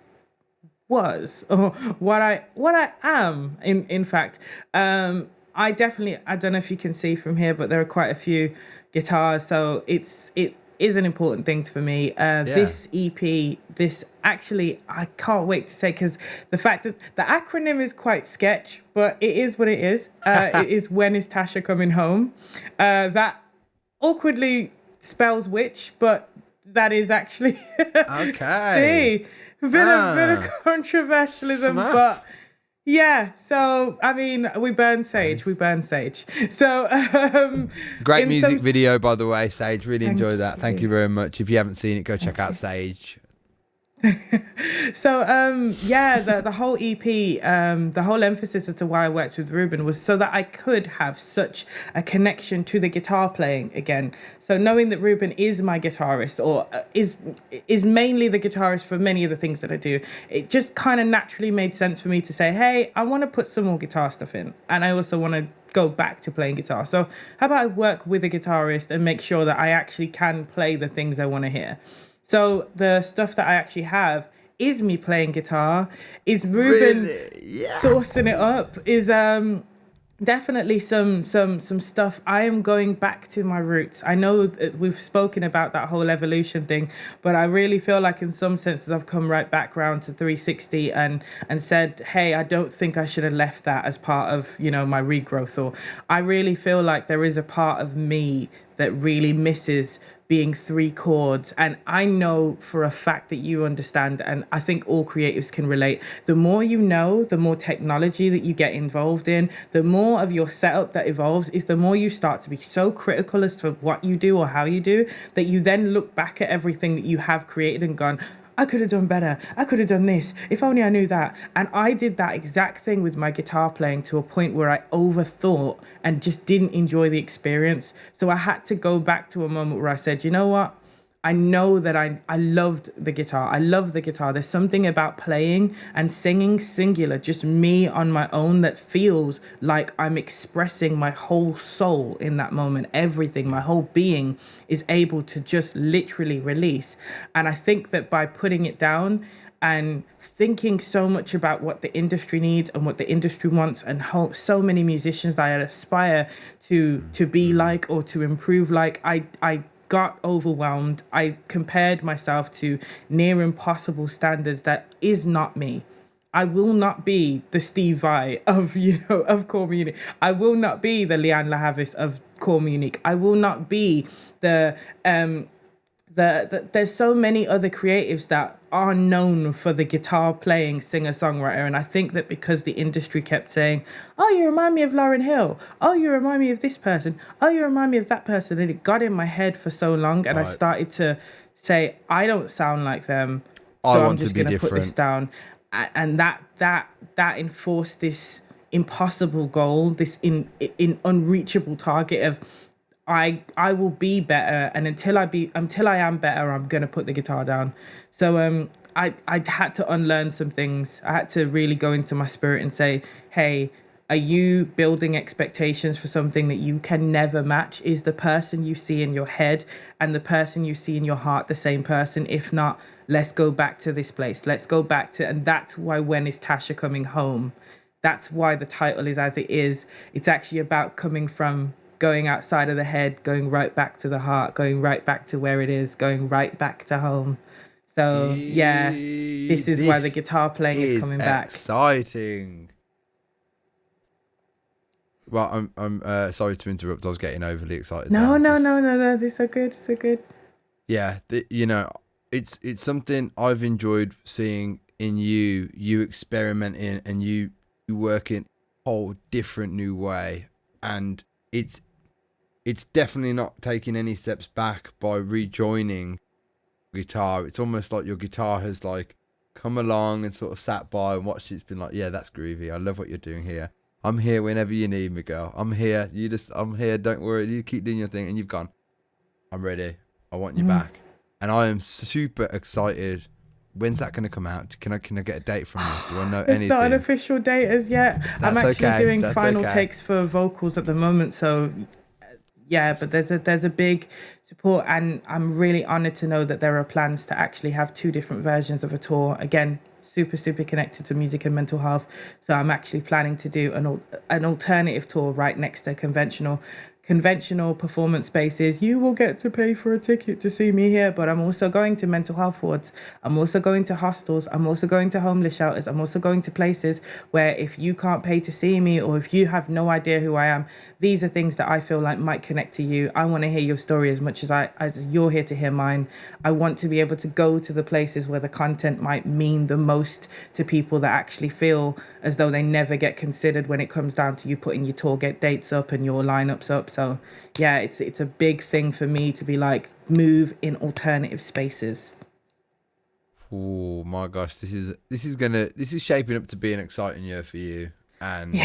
was or what I am in fact. I don't know if you can see from here, but there are quite a few guitars, so it is an important thing for me. This EP, I can't wait to say, because the fact that the acronym is quite sketch, but it is what it is. It is When Is Tasha Coming Home? That awkwardly spells witch, but that is actually okay. A bit of controversialism, but yeah. So I mean, we burn sage. So great music video, by the way, Sage. Really enjoyed that. Thank you very much. If you haven't seen it, go check out Sage. So the whole EP, the whole emphasis as to why I worked with Ruben was so that I could have such a connection to the guitar playing again. So knowing that Ruben is my guitarist, or is mainly the guitarist for many of the things that I do, it just kind of naturally made sense for me to say, hey, I want to put some more guitar stuff in, and I also want to go back to playing guitar. So how about I work with a guitarist and make sure that I actually can play the things I want to hear. So the stuff that I actually have is me playing guitar, is Ruben sourcing it up, is definitely some stuff. I am going back to my roots. I know that we've spoken about that whole evolution thing, but I really feel like in some senses I've come right back round to 360 and said, hey, I don't think I should have left that as part of, my regrowth. Or I really feel like there is a part of me that really misses being 3 chords. And I know for a fact that you understand, and I think all creatives can relate. The more you know, the more technology that you get involved in, the more of your setup that evolves, is the more you start to be so critical as to what you do or how you do, that you then look back at everything that you have created and gone, I could have done better. I could have done this. If only I knew that. And I did that exact thing with my guitar playing to a point where I overthought and just didn't enjoy the experience. So I had to go back to a moment where I said, you know what? I know that I loved the guitar. I love the guitar. There's something about playing and singing singular, just me on my own, that feels like I'm expressing my whole soul in that moment. Everything, my whole being is able to just literally release. And I think that by putting it down and thinking so much about what the industry needs and what the industry wants, and how so many musicians that I aspire to be like or to improve like, I got overwhelmed. I compared myself to near impossible standards that is not me. I will not be the Steve Vai of, of Core Munich. I will not be the Leanne Lahavis of Core Munich. I will not be the there's so many other creatives that are known for the guitar playing singer-songwriter, and I think that because the industry kept saying, oh, you remind me of Lauryn Hill, oh, you remind me of this person, oh, you remind me of that person, and it got in my head for so long, and I started to say, I don't sound like them, so I'm just going to put this down. And that enforced this impossible goal, this in unreachable target of I will be better, and until I am better, I'm gonna put the guitar down. So I had to unlearn some things. I had to really go into my spirit and say, hey, are you building expectations for something that you can never match? Is the person you see in your head and the person you see in your heart the same person? If not, let's go back to this place. Let's go back to, and that's why When Is Tasha Coming Home? That's why the title is as it is. It's actually about coming from going outside of the head, going right back to the heart, going right back to where it is, going right back to home. So yeah, this is why the guitar playing is coming back. Exciting. Well, I'm sorry to interrupt. I was getting overly excited. No. This so good, so good. Yeah, it's something I've enjoyed seeing in you experimenting and you working a whole different new way, and it's definitely not taking any steps back by rejoining guitar. It's almost like your guitar has like come along and sort of sat by and watched it. It's been like, yeah, that's groovy. I love what you're doing here. I'm here whenever you need me, girl. I'm here. I'm here. Don't worry. You keep doing your thing. And you've gone, I'm ready. I want you back. And I am super excited. When's that going to come out? Can I get a date from you? Do I know anything? It's not an official date as yet. I'm actually doing final takes for vocals at the moment. So yeah, but there's a big support, and I'm really honored to know that there are plans to actually have 2 different versions of a tour. Again, super connected to music and mental health. So I'm actually planning to do an alternative tour right next to conventional performance spaces. You will get to pay for a ticket to see me here, but I'm also going to mental health wards. I'm also going to hostels. I'm also going to homeless shelters. I'm also going to places where if you can't pay to see me, or if you have no idea who I am, these are things that I feel like might connect to you. I want to hear your story as much as you're here to hear mine. I want to be able to go to the places where the content might mean the most to people that actually feel as though they never get considered when it comes down to you putting your tour dates up and your lineups up. So yeah, it's a big thing for me to be like, move in alternative spaces. Oh my gosh, this is shaping up to be an exciting year for you, and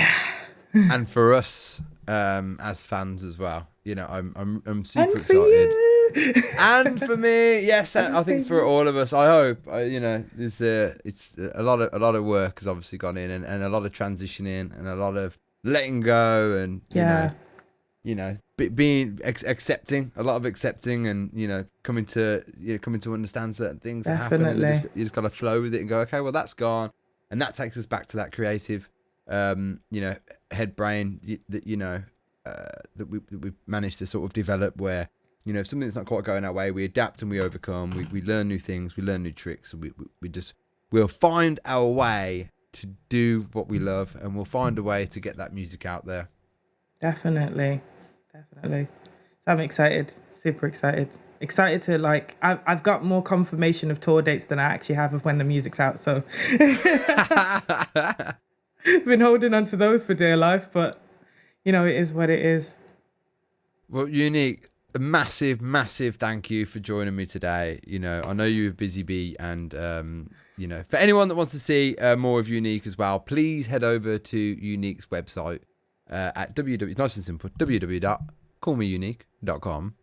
and for us as fans as well. I'm super excited. And for me, yes, I think for all of us, I hope. It's a lot of work has obviously gone in, and a lot of transitioning, and a lot of letting go, and being accepting, a lot of accepting, and coming to understand certain things that happen. And you just got to flow with it and go, okay, well, that's gone, and that takes us back to that creative, head brain that we've managed to sort of develop, where if something's not quite going our way, we adapt and we overcome. We learn new things, we learn new tricks, and we'll find our way to do what we love, and we'll find a way to get that music out there. Definitely. So I'm excited, super excited to I've got more confirmation of tour dates than I actually have of when the music's out. So been holding on to those for dear life, but it is what it is. Well, Unique, a massive thank you for joining me today. I know you're a busy bee, and for anyone that wants to see more of Unique as well, please head over to Unique's website at nice and simple, www.callmeunique.com,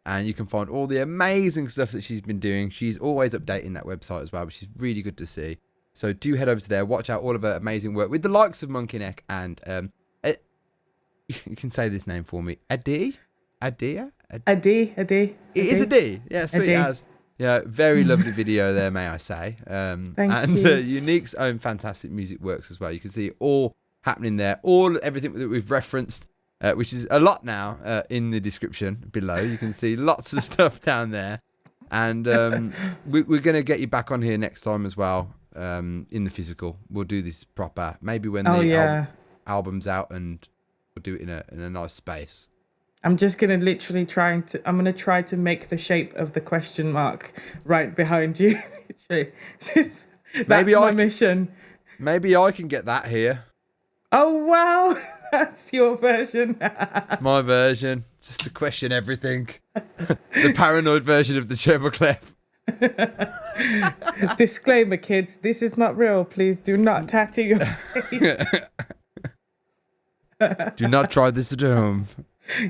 and you can find all the amazing stuff that she's been doing. She's always updating that website as well, which is really good to see. So do head over to there, watch out all of her amazing work with the likes of Monkey Neck and you can say this name for me, Adi. It is a D. Yeah, sweet as. Yeah, very lovely video there, may I say. Thank you. Unique's own fantastic music works as well. You can see it all happening there. Everything that we've referenced which is a lot now, in the description below. You can see lots of stuff down there. And we're going to get you back on here next time as well, in the physical. We'll do this proper, maybe when the album's out, and we'll do it in a nice space. I'm just going to literally try to make the shape of the question mark right behind you. That's my mission. Maybe I can get that here. Oh, wow. That's your version. My version. Just to question everything. The paranoid version of the treble clef. Disclaimer, kids. This is not real. Please do not tattoo your face. Do not try this at home.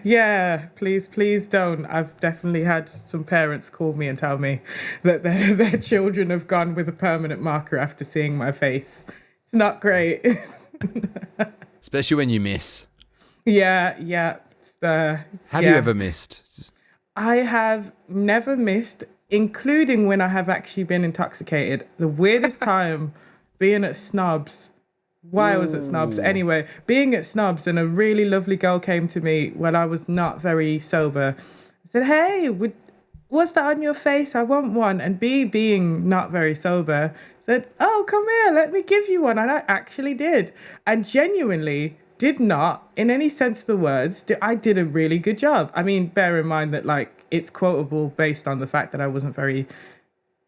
Yeah, please don't. I've definitely had some parents call me and tell me that their children have gone with a permanent marker after seeing my face. It's not great. Especially when you miss. Yeah. Have you ever missed? I have never missed, including when I have actually been intoxicated. The weirdest time being at Snobs. Why I was at Snobs. Anyway, being at Snobs, and a really lovely girl came to me when I was not very sober. I said, hey, what's that on your face? I want one. And being not very sober, said, oh, come here, let me give you one. And I actually did. And genuinely did not, in any sense of the words, I did a really good job. I mean, bear in mind that, like, it's quotable based on the fact that I wasn't very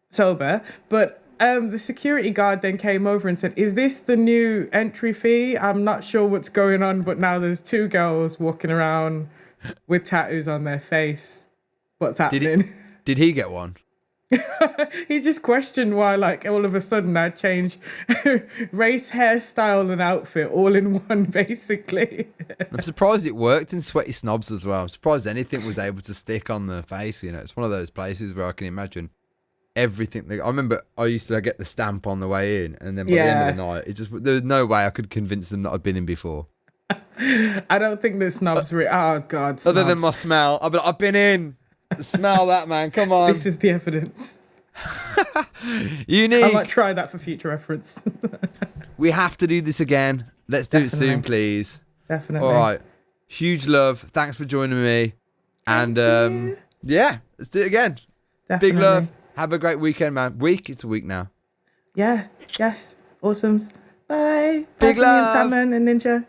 sober. But the security guard then came over and said, is this the new entry fee? I'm not sure what's going on, but now there's 2 girls walking around with tattoos on their face. What's happening? Did he get one? He just questioned why, like, all of a sudden I changed race, hairstyle and outfit all in one, basically. I'm surprised it worked in Sweaty Snobs as well. I'm surprised anything was able to stick on the face. You know, it's one of those places where I can imagine everything. I remember I used to get the stamp on the way in, and then by the end of the night, there was no way I could convince them that I'd been in before. I don't think the Snobs oh God, Snobs. Other than my smell, I've been in. Smell that, man. Come on. This is the evidence. Unique. I might try that for future reference. We have to do this again. Let's do it soon, please. Definitely. All right. Huge love. Thanks for joining me. Thank you. Yeah, let's do it again. Definitely. Big love. Have a great weekend, man. It's a week now. Yeah. Yes. Awesomes. Bye. Big Bye love. Salmon and Ninja.